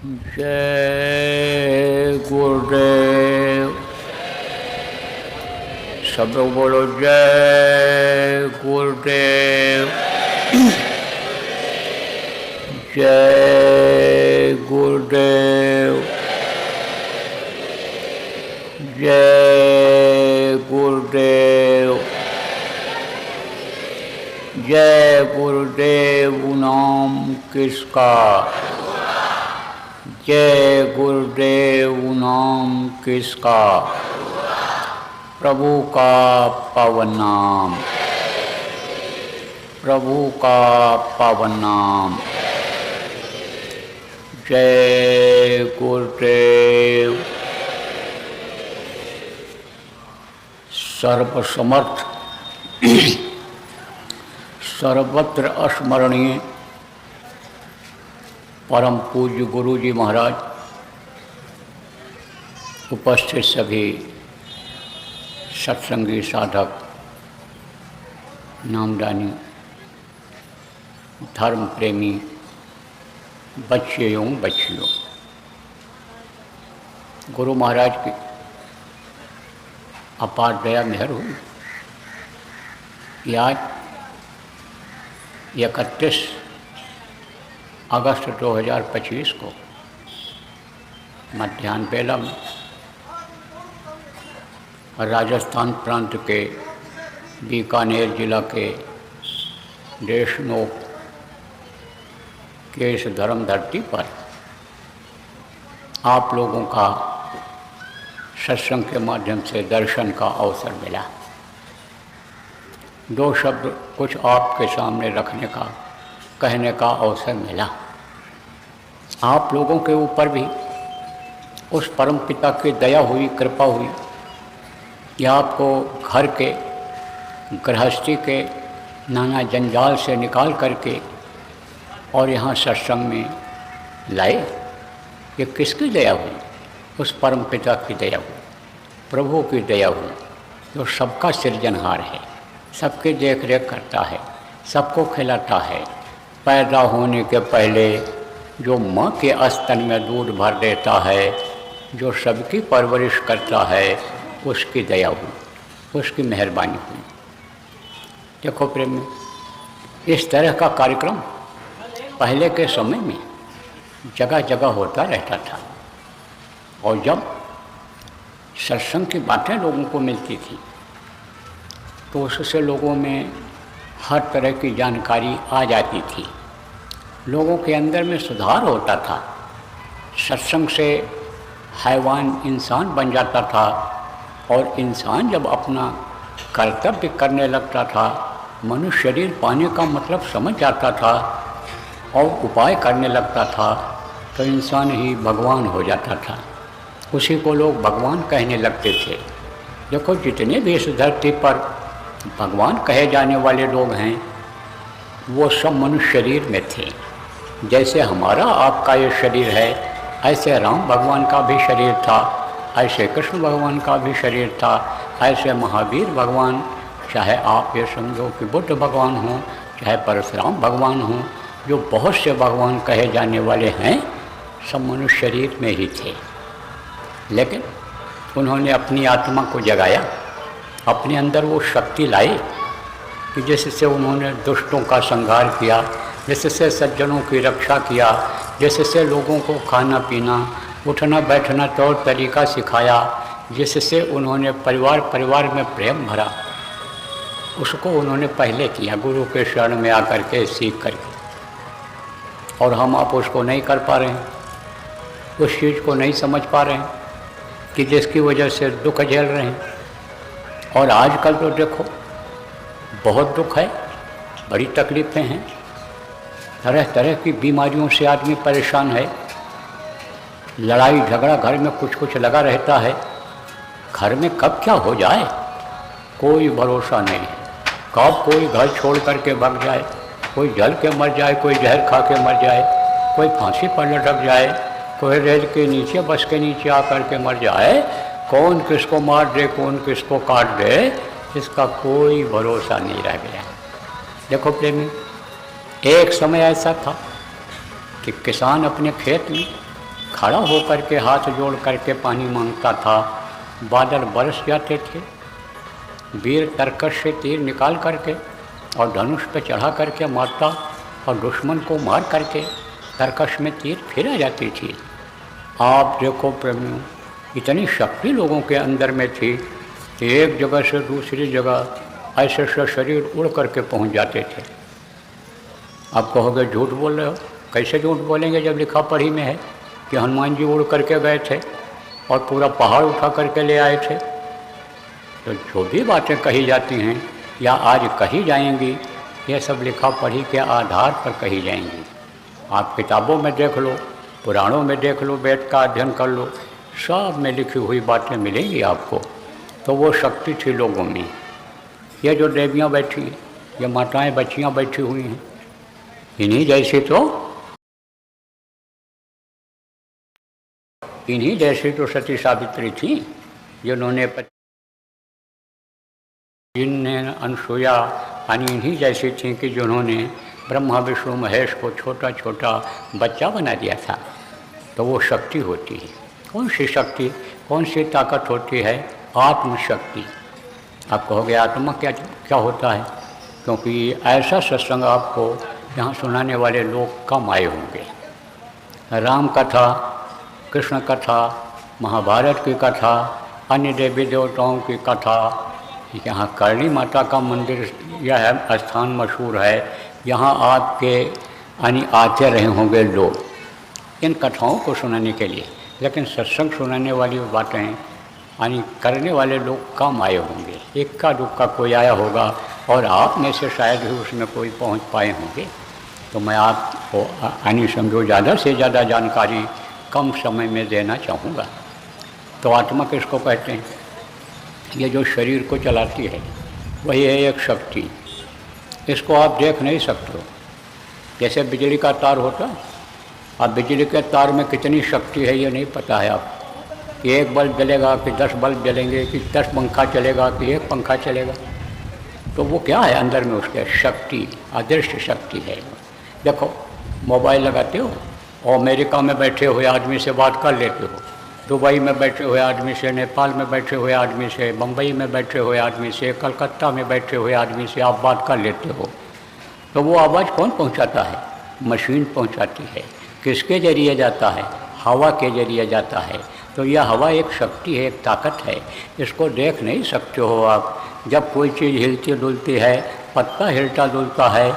जय गुरुदेव। सब लोग बोलो जय गुरुदेव। जय गुरुदेव। जय गुरुदेव। जय गुरुदेव नाम किसका, जय गुरुदेव नाम किसका, प्रभु का पावन नाम, प्रभु का पावन नाम। जय गुरुदेव। सर्वसमर्थ सर्वत्र अस्मरणीय परम पूज्य गुरु जी महाराज, उपस्थित सभी सत्संगी साधक, नामदानी, धर्म प्रेमी बच्चे एवं बच्चियों, गुरु महाराज की अपार दया मेहर हुई कि आज 31 अगस्त 2025 को मध्याह्न बेला में राजस्थान प्रांत के बीकानेर जिला के देशनोक के इस धर्म धरती पर आप लोगों का सत्संग के माध्यम से दर्शन का अवसर मिला। दो शब्द कुछ आपके सामने रखने का, कहने का अवसर मिला। आप लोगों के ऊपर भी उस परम पिता की दया हुई, कृपा हुई कि आपको घर के गृहस्थी के नाना जंजाल से निकाल करके और यहाँ सत्संग में लाए। ये किसकी दया हुई? उस परम पिता की दया हुई, प्रभु की दया हुई, जो सबका सृजनहार है, सबकी देख रेख करता है, सबको खिलाता है। पैदा होने के पहले जो माँ के स्तन में दूध भर देता है, जो सबकी परवरिश करता है, उसकी दया हुई, उसकी मेहरबानी हुई। देखो प्रेमी, इस तरह का कार्यक्रम पहले के समय में जगह जगह होता रहता था, और जब सत्संग की बातें लोगों को मिलती थी तो उससे लोगों में हर तरह की जानकारी आ जाती थी, लोगों के अंदर में सुधार होता था। सत्संग से हैवान इंसान बन जाता था, और इंसान जब अपना कर्तव्य करने लगता था, मनुष्य शरीर पाने का मतलब समझ जाता था और उपाय करने लगता था, तो इंसान ही भगवान हो जाता था। उसी को लोग भगवान कहने लगते थे। देखो, जितने भी इस धरती पर भगवान कहे जाने वाले लोग हैं, वो सब मनुष्य शरीर में थे। जैसे हमारा आपका ये शरीर है, ऐसे राम भगवान का भी शरीर था, ऐसे कृष्ण भगवान का भी शरीर था, ऐसे महावीर भगवान, चाहे आप ये समझो कि बुद्ध भगवान हों, चाहे परशुराम भगवान हों, जो बहुत से भगवान कहे जाने वाले हैं, सब मनुष्य शरीर में ही थे। लेकिन उन्होंने अपनी आत्मा को जगाया, अपने अंदर वो शक्ति लाई कि जिससे उन्होंने दुष्टों का संहार किया, जिससे सज्जनों की रक्षा किया, जिससे लोगों को खाना पीना, उठना बैठना तौर तरीका सिखाया, जिससे उन्होंने परिवार परिवार में प्रेम भरा, उसको उन्होंने पहले किया गुरु के शरण में आकर के, सीख करके। और हम आप उसको नहीं कर पा रहे हैं, उस चीज़ को नहीं समझ पा रहे हैं कि जिसकी वजह से दुख झेल रहे हैं। और आजकल तो देखो, बहुत दुख है, बड़ी तकलीफ़ें हैं, तरह तरह की बीमारियों से आदमी परेशान है, लड़ाई झगड़ा घर में कुछ कुछ लगा रहता है। घर में कब क्या हो जाए कोई भरोसा नहीं है। कब कोई घर छोड़ करके भाग जाए, कोई जल के मर जाए, कोई जहर खा के मर जाए, कोई फांसी पर लटक जाए, कोई रेल के नीचे, बस के नीचे आकर के मर जाए, कौन किसको मार दे, कौन किसको काट दे, इसका कोई भरोसा नहीं रह गया। देखो प्रेमी, एक समय ऐसा था कि किसान अपने खेत में खड़ा होकर के हाथ जोड़ करके पानी मांगता था, बादल बरस जाते थे। वीर तरकश से तीर निकाल करके और धनुष पे चढ़ा करके मारता और दुश्मन को मार करके तरकश में तीर फिर आ जाती थी। आप देखो प्रेमियों, इतनी शक्ति लोगों के अंदर में थी कि एक जगह से दूसरी जगह ऐसे से शरीर उड़ करके पहुंच जाते थे। आप कहोगे झूठ बोल रहे हो, कैसे झूठ बोलेंगे जब लिखा पढ़ी में है कि हनुमान जी उड़ करके गए थे और पूरा पहाड़ उठा करके ले आए थे। तो जो भी बातें कही जाती हैं या आज कही जाएंगी, ये सब लिखा पढ़ी के आधार पर कही जाएंगी। आप किताबों में देख लो, पुराणों में देख लो, वेद का अध्ययन कर लो, सब में लिखी हुई बातें मिलेंगी आपको। तो वो शक्ति थी लोगों में। ये जो देवियाँ बैठी, ये माताएं बच्चियाँ बैठी हुई हैं, इन्हीं जैसी तो सती सावित्री थी, जिन्होंने जिनने अनसुया यानी इन्हीं जैसी थी कि जिन्होंने ब्रह्मा विष्णु महेश को छोटा छोटा बच्चा बना दिया था। तो वो शक्ति होती है। कौन सी शक्ति, कौन सी ताकत होती है? आत्मशक्ति। आप कहोगे आत्मा क्या होता है? क्योंकि ऐसा सत्संग आपको यहाँ सुनाने वाले लोग कम आए होंगे। राम कथा, कृष्ण कथा, महाभारत की कथा, अन्य देवी देवताओं की कथा, यहाँ करणी माता का मंदिर यह स्थान मशहूर है, यहाँ आपके यानी आते रहे होंगे लोग इन कथाओं को सुनाने के लिए। लेकिन सत्संग सुनाने वाली बातें यानी करने वाले लोग कम आए होंगे, इक्का दुक्का कोई आया होगा और आप में से शायद ही उसमें कोई पहुंच पाए होंगे। तो मैं आपको यानी समझो ज़्यादा से ज़्यादा जानकारी कम समय में देना चाहूँगा। तो आत्मा किसको कहते हैं? ये जो शरीर को चलाती है वही है एक शक्ति। इसको आप देख नहीं सकते हो। जैसे बिजली का तार होता, अब बिजली के तार में कितनी शक्ति है ये नहीं पता है आप, कि एक बल्ब जलेगा कि 10 बल्ब जलेंगे, कि 10 पंखा चलेगा कि एक पंखा चलेगा। तो वो क्या है अंदर में उसके? शक्ति, अदृश्य शक्ति है। देखो मोबाइल लगाते हो और अमेरिका में बैठे हुए आदमी से बात कर लेते हो, दुबई में बैठे हुए आदमी से, नेपाल में बैठे हुए आदमी से, बम्बई में बैठे हुए आदमी से, कलकत्ता में बैठे हुए आदमी से आप बात कर लेते हो। तो वो आवाज़ कौन पहुंचाता है? मशीन पहुंचाती है। किसके जरिए जाता है? हवा के जरिए जाता है। तो यह हवा एक शक्ति है, एक ताकत है। इसको देख नहीं सकते हो आप। जब कोई चीज़ हिलती डुलती है, पत्ता हिलता डुलता है,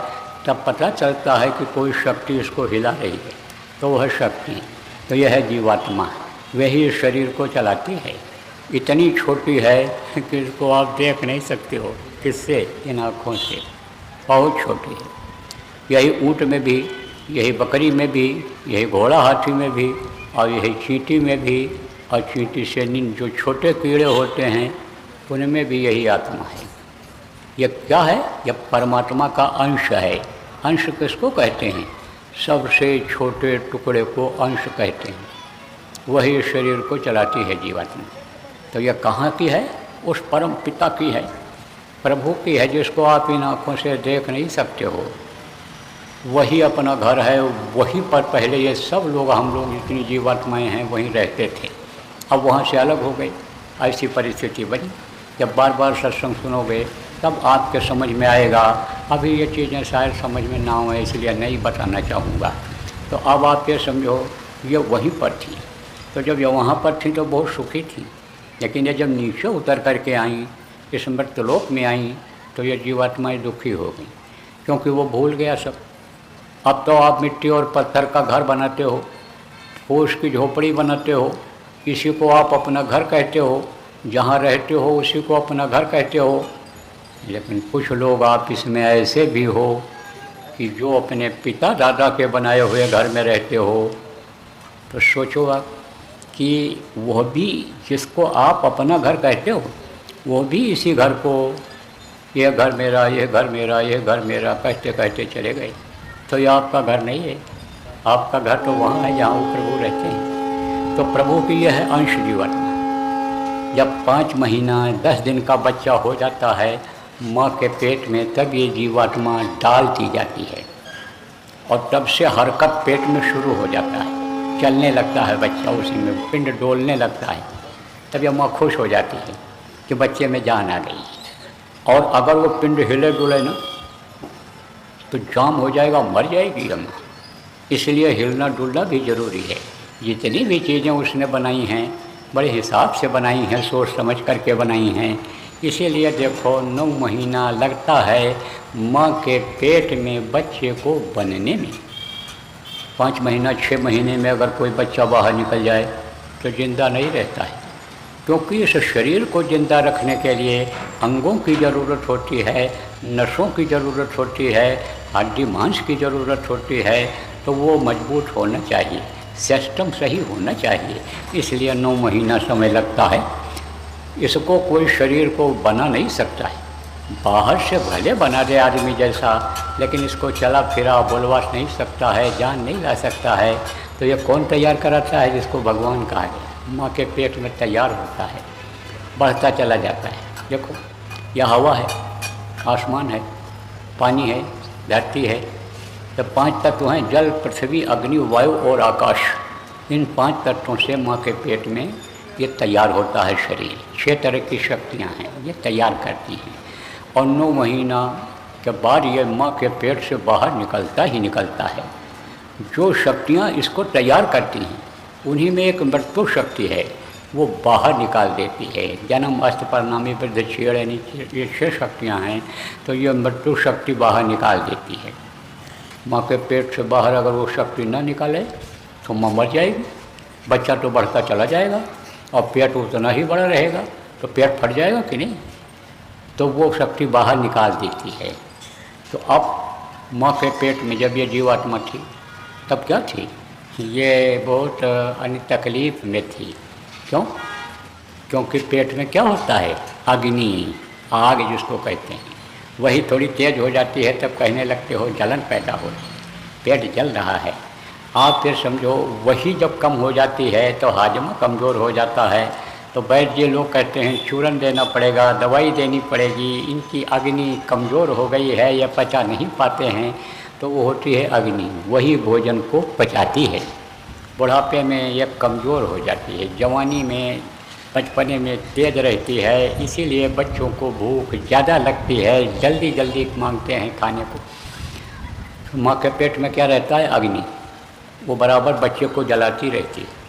तब पता चलता है कि कोई शक्ति इसको हिला रही है। तो वह शक्ति, तो यह है जीवात्मा, वही इस शरीर को चलाती है। इतनी छोटी है कि इसको आप देख नहीं सकते हो। किससे? इन आँखों से। बहुत छोटी है। यही ऊँट में भी, यही बकरी में भी, यही घोड़ा हाथी में भी, और यही चींटी में भी, और चींटी से जो छोटे कीड़े होते हैं उनमें भी यही आत्मा है। यह क्या है? यह परमात्मा का अंश है। अंश किसको कहते हैं? सबसे छोटे टुकड़े को अंश कहते हैं। वही शरीर को चलाती है जीवात्मा। तो यह कहाँ की है? उस परम पिता की है, प्रभु की है, जिसको आप इन आँखों से देख नहीं सकते हो। वही अपना घर है। वहीं पर पहले ये सब लोग, हम लोग जितनी जीवात्माएं हैं वहीं रहते थे। अब वहाँ से अलग हो गए। ऐसी परिस्थिति बनी। जब बार बार सत्संग सुनोगे तब आपके समझ में आएगा। अभी ये चीज़ें शायद समझ में ना हो, इसलिए नहीं बताना चाहूँगा। तो अब आप ये समझो, ये वहीं पर थी। तो जब ये वहाँ पर थी तो बहुत सुखी थी, लेकिन ये जब नीचे उतर करके आई, इस मृत्यलोक में आई, तो ये जीवात्माएँ दुखी हो गई, क्योंकि वो भूल गया सब। अब तो आप मिट्टी और पत्थर का घर बनाते हो, फूस की झोपड़ी बनाते हो, इसी को आप अपना घर कहते हो, जहाँ रहते हो उसी को अपना घर कहते हो। लेकिन कुछ लोग आप इसमें ऐसे भी हो कि जो अपने पिता दादा के बनाए हुए घर में रहते हो। तो सोचो आप कि वह भी, जिसको आप अपना घर कहते हो, वो भी इसी घर को ये घर मेरा, ये घर मेरा, ये घर मेरा कहते कहते चले गए। तो ये आपका घर नहीं है। आपका घर तो वहाँ है जहाँ वो प्रभु रहते हैं। तो प्रभु की यह है अंश जीवात्मा। जब 5 महीना 10 दिन का बच्चा हो जाता है माँ के पेट में, तब ये जीवात्मा डाल दी जाती है और तब से हरकत पेट में शुरू हो जाता है। चलने लगता है बच्चा, उसी में पिंड डोलने लगता है, तब यह माँ खुश हो जाती है कि बच्चे में जान आ गई। और अगर वो पिंड हिले डुले ना तो जाम हो जाएगा, मर जाएगी अम्मा। इसलिए हिलना डुलना भी ज़रूरी है। जितनी भी चीज़ें उसने बनाई हैं बड़े हिसाब से बनाई हैं, सोच समझ करके बनाई हैं। इसीलिए देखो 9 महीना लगता है माँ के पेट में बच्चे को बनने में। 5 महीना 6 महीने में अगर कोई बच्चा बाहर निकल जाए तो ज़िंदा नहीं रहता है, क्योंकि इस शरीर को ज़िंदा रखने के लिए अंगों की ज़रूरत होती है, नसों की ज़रूरत होती है, हड्डी मांस की ज़रूरत होती है। तो वो मजबूत होना चाहिए, सिस्टम सही होना चाहिए। इसलिए 9 महीना समय लगता है। इसको कोई शरीर को बना नहीं सकता है। बाहर से भले बना दे आदमी जैसा, लेकिन इसको चला फिरा बोलवा नहीं सकता है, जान नहीं ला सकता है। तो ये कौन तैयार कराता है? जिसको भगवान कहा गया। माँ के पेट में तैयार होता है, बढ़ता चला जाता है। देखो यह हवा है, आसमान है, पानी है, धरती है। तो 5 तत्व हैं, जल, पृथ्वी, अग्नि, वायु और आकाश। इन 5 तत्वों से माँ के पेट में ये तैयार होता है शरीर। 6 तरह की शक्तियाँ हैं, ये तैयार करती हैं। और 9 महीना के बाद ये माँ के पेट से बाहर निकलता ही निकलता है। जो शक्तियाँ इसको तैयार करती हैं उन्हीं में एक मृत्यु शक्ति है, वो बाहर निकाल देती है। जन्म, अस्त, परिणामी, वृद्धि, क्षीण, ये 6 शक्तियाँ हैं। तो ये मृत्यु शक्ति बाहर निकाल देती है। माँ के पेट से बाहर अगर वो शक्ति न निकाले तो माँ मर जाएगी। बच्चा तो बढ़ता चला जाएगा और पेट उतना ही बड़ा रहेगा, तो पेट फट जाएगा कि नहीं। तो वो शक्ति बाहर निकाल देती है। तो अब माँ के पेट में जब ये जीवात्मा थी तब क्या थी? ये बहुत तकलीफ़ में थी। क्यों? क्योंकि पेट में क्या होता है? अग्नि, आग जिसको कहते हैं, वही थोड़ी तेज़ हो जाती है तब कहने लगते हो जलन पैदा हो रही, पेट जल रहा है। आप फिर समझो वही जब कम हो जाती है तो हाजमा कमज़ोर हो जाता है। तो वैद्य लोग कहते हैं चूरन देना पड़ेगा, दवाई देनी पड़ेगी, इनकी अग्नि कमज़ोर हो गई है या पचा नहीं पाते हैं। तो वो होती है अग्नि, वही भोजन को पचाती है। बुढ़ापे में ये कमज़ोर हो जाती है, जवानी में, बचपने में तेज़ रहती है। इसीलिए बच्चों को भूख ज़्यादा लगती है, जल्दी जल्दी मांगते हैं खाने को। तो माँ के पेट में क्या रहता है? अग्नि, वो बराबर बच्चे को जलाती रहती है।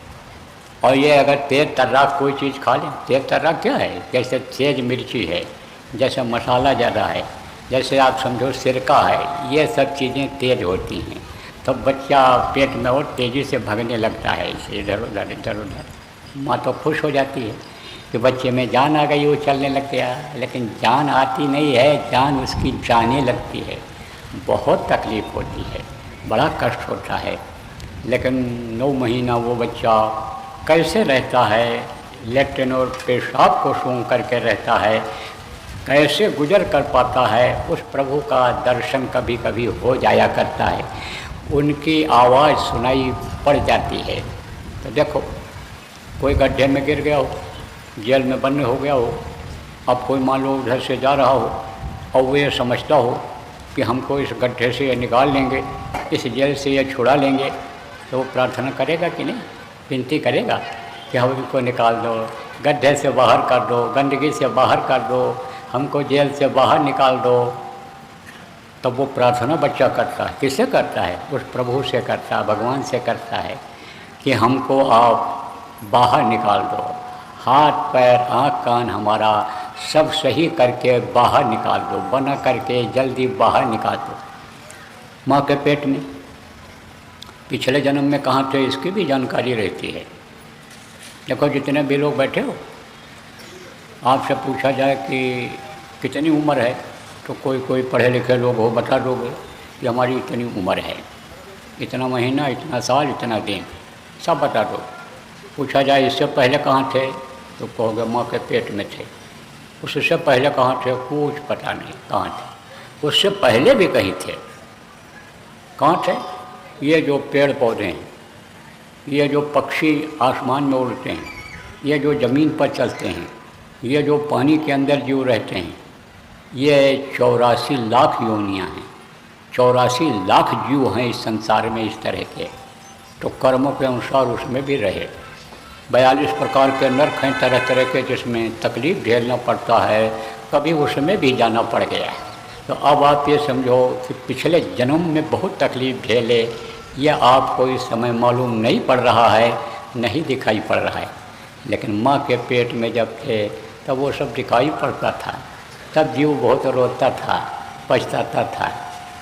और ये अगर तेज़ तर्राक कोई चीज़ खा लें, तेज़ तर्राक क्या है? जैसे तेज़ मिर्ची है, जैसे मसाला ज़्यादा है, जैसे आप समझो सिरका है, ये सब चीज़ें तेज़ होती हैं। तो बच्चा पेट में और तेज़ी से भागने लगता है, इसे इधर उधर इधर उधर। माँ तो खुश हो जाती है कि बच्चे में जान आ गई, वो चलने लग गया। लेकिन जान आती नहीं है, जान उसकी जाने लगती है। बहुत तकलीफ़ होती है, बड़ा कष्ट होता है। लेकिन 9 महीना वो बच्चा कैसे रहता है? लेट्रिन और पेशाब को सूंघ करके रहता है। कैसे गुजर कर पाता है? उस प्रभु का दर्शन कभी कभी हो जाया करता है, उनकी आवाज़ सुनाई पड़ जाती है। तो देखो कोई गड्ढे में गिर गया हो, जेल में बंद हो गया हो, अब कोई मान लो उधर से जा रहा हो और वो ये समझता हो कि हमको इस गड्ढे से ये निकाल लेंगे, इस जेल से ये छुड़ा लेंगे, तो वो प्रार्थना करेगा कि नहीं? विनती करेगा कि हम इनको निकाल दो, गड्ढे से बाहर कर दो, गंदगी से बाहर कर दो, हमको जेल से बाहर निकाल दो। तब वो प्रार्थना बच्चा करता है। किससे करता है? उस प्रभु से करता है, भगवान से करता है कि हमको आप बाहर निकाल दो, हाथ पैर आँख कान हमारा सब सही करके बाहर निकाल दो, बना करके जल्दी बाहर निकाल दो। माँ के पेट में पिछले जन्म में कहाँ थे इसकी भी जानकारी रहती है। देखो जितने भी लोग बैठे हो, आपसे पूछा जाए कि कितनी उम्र है, तो कोई पढ़े लिखे लोग हो बता दोगे कि हमारी इतनी उम्र है, इतना महीना, इतना साल, इतना दिन, सब बता दो। पूछा जाए इससे पहले कहाँ थे, तो कहोगे माँ के पेट में थे। उससे पहले कहाँ थे? कुछ पता नहीं कहाँ थे। उससे पहले भी कहीं थे। कहाँ थे? ये जो पेड़ पौधे हैं, ये जो पक्षी आसमान में उड़ते हैं, ये जो ज़मीन पर चलते हैं, ये जो पानी के अंदर जीव रहते हैं, ये 84 लाख योनियाँ हैं। 84 लाख जीव हैं इस संसार में इस तरह के। तो कर्मों के अनुसार उसमें भी रहे। 42 प्रकार के नरक हैं तरह तरह के, जिसमें तकलीफ़ झेलना पड़ता है, कभी उसमें भी जाना पड़ गया। तो अब आप ये समझो कि पिछले जन्म में बहुत तकलीफ़ झेले, यह आपको इस समय मालूम नहीं पड़ रहा है, नहीं दिखाई पड़ रहा है। लेकिन माँ के पेट में जब थे तब वो सब दिखाई पड़ता था, तब जीव बहुत रोता था, पछताता था।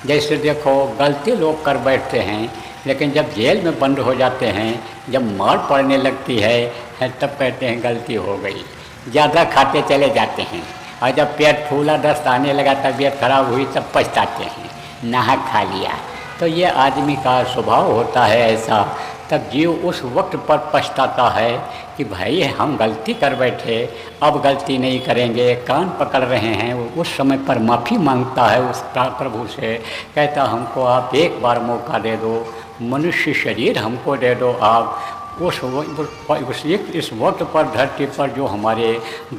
जैसे देखो गलती लोग कर बैठते हैं, लेकिन जब जेल में बंद हो जाते हैं, जब मार पड़ने लगती है तब कहते हैं गलती हो गई। ज़्यादा खाते चले जाते हैं और जब पेट फूला, दस्त आने लगा, तबीयत खराब हुई, तब पछताते हैं नहा खा लिया। तो ये आदमी का स्वभाव होता है ऐसा। तब जीव उस वक्त पर पछताता है कि भाई हम गलती कर बैठे, अब गलती नहीं करेंगे, कान पकड़ रहे हैं। उस समय पर माफ़ी मांगता है उस प्रभु से, कहता हमको आप एक बार मौका दे दो, मनुष्य शरीर हमको दे दो आप। इस वक्त पर धरती पर जो हमारे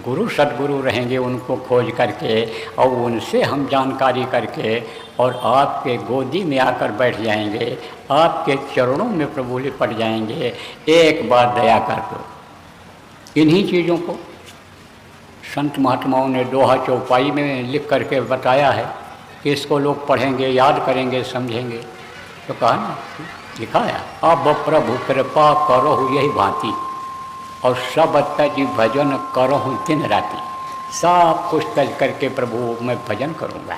गुरु सद्गुरु रहेंगे उनको खोज करके और उनसे हम जानकारी करके और आपके गोदी में आकर बैठ जाएंगे, आपके चरणों में प्रभु लिपट जाएंगे, एक बार दया कर दो। इन्हीं चीज़ों को संत महात्माओं ने दोहा चौपाई में लिख करके बताया है कि इसको लोग पढ़ेंगे, याद करेंगे, समझेंगे। तो कहा ना, लिखा है अब प्रभु कृपा करहु यही भांति और सब तज भजन करहु दिन राति। सब कुछ तज करके प्रभु मैं भजन करूँगा,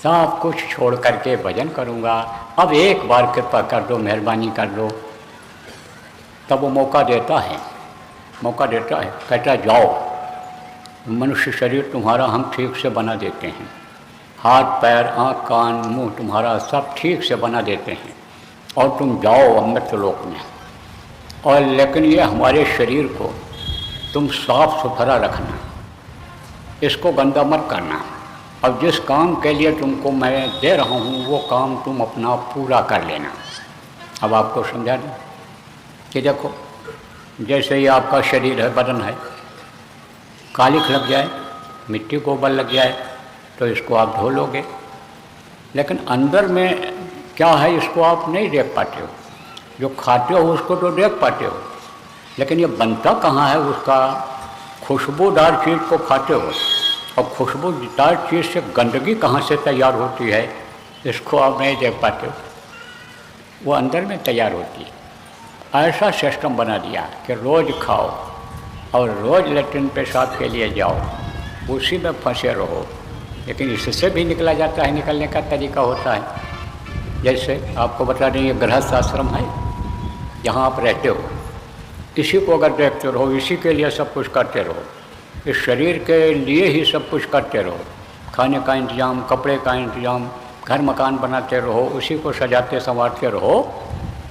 सब कुछ छोड़ करके भजन करूँगा, अब एक बार कृपा कर दो, मेहरबानी कर दो। तब वो मौका देता है, मौका देता है, कहता जाओ मनुष्य शरीर तुम्हारा हम ठीक से बना देते हैं, हाथ पैर आँख कान मुँह तुम्हारा सब ठीक से बना देते हैं और तुम जाओ अमृत लोक में। और लेकिन ये हमारे शरीर को तुम साफ सुथरा रखना, इसको गंदा मत करना, और जिस काम के लिए तुमको मैं दे रहा हूँ वो काम तुम अपना पूरा कर लेना। अब आपको समझा दूँ कि देखो जैसे ही आपका शरीर है, बदन है, कालिख लग जाए, मिट्टी गोबर लग जाए तो इसको आप धो लोगे, लेकिन अंदर में क्या है इसको आप नहीं देख पाते हो। जो खाते हो उसको तो देख पाते हो, लेकिन ये बनता कहाँ है उसका। खुशबूदार चीज़ को खाते हो और खुशबूदार चीज़ से गंदगी कहाँ से तैयार होती है इसको आप नहीं देख पाते हो, वो अंदर में तैयार होती है। ऐसा सिस्टम बना दिया कि रोज़ खाओ और रोज़ लेट्रिन पेशाब के लिए जाओ, उसी में फंसे रहो। लेकिन इससे भी निकला जाता है, निकलने का तरीका होता है। जैसे आपको बता दें, ये गृहस्थ आश्रम है जहाँ आप रहते हो, इसी को अगर देखते रहो, इसी के लिए सब कुछ करते रहो, इस शरीर के लिए ही सब कुछ करते रहो, खाने का इंतज़ाम, कपड़े का इंतज़ाम, घर मकान बनाते रहो, उसी को सजाते संवारते रहो,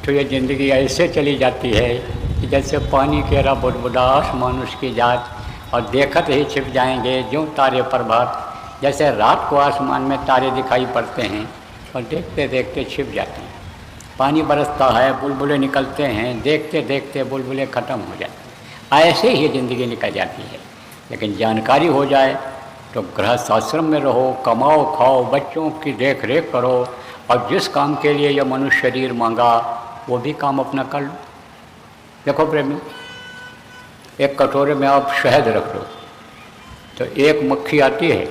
तो ये ज़िंदगी ऐसे चली जाती है कि जैसे पानी केरा बुदबुदास मानुष की जात, और देखत ही छिप जाएंगे ज्यों तारे प्रभात। जैसे रात को आसमान में तारे दिखाई पड़ते हैं और देखते देखते छिप जाते हैं, पानी बरसता है, बुलबुलें निकलते हैं, देखते देखते बुलबुलें ख़त्म हो जाती हैं, ऐसे ही ज़िंदगी निकल जाती है। लेकिन जानकारी हो जाए तो गृहस्थ आश्रम में रहो, कमाओ खाओ, बच्चों की देख रेख करो, और जिस काम के लिए यह मनुष्य शरीर मांगा वो भी काम अपना कर लो। देखो प्रेमी, एक कटोरे में आप शहद रख दो तो एक मक्खी आती है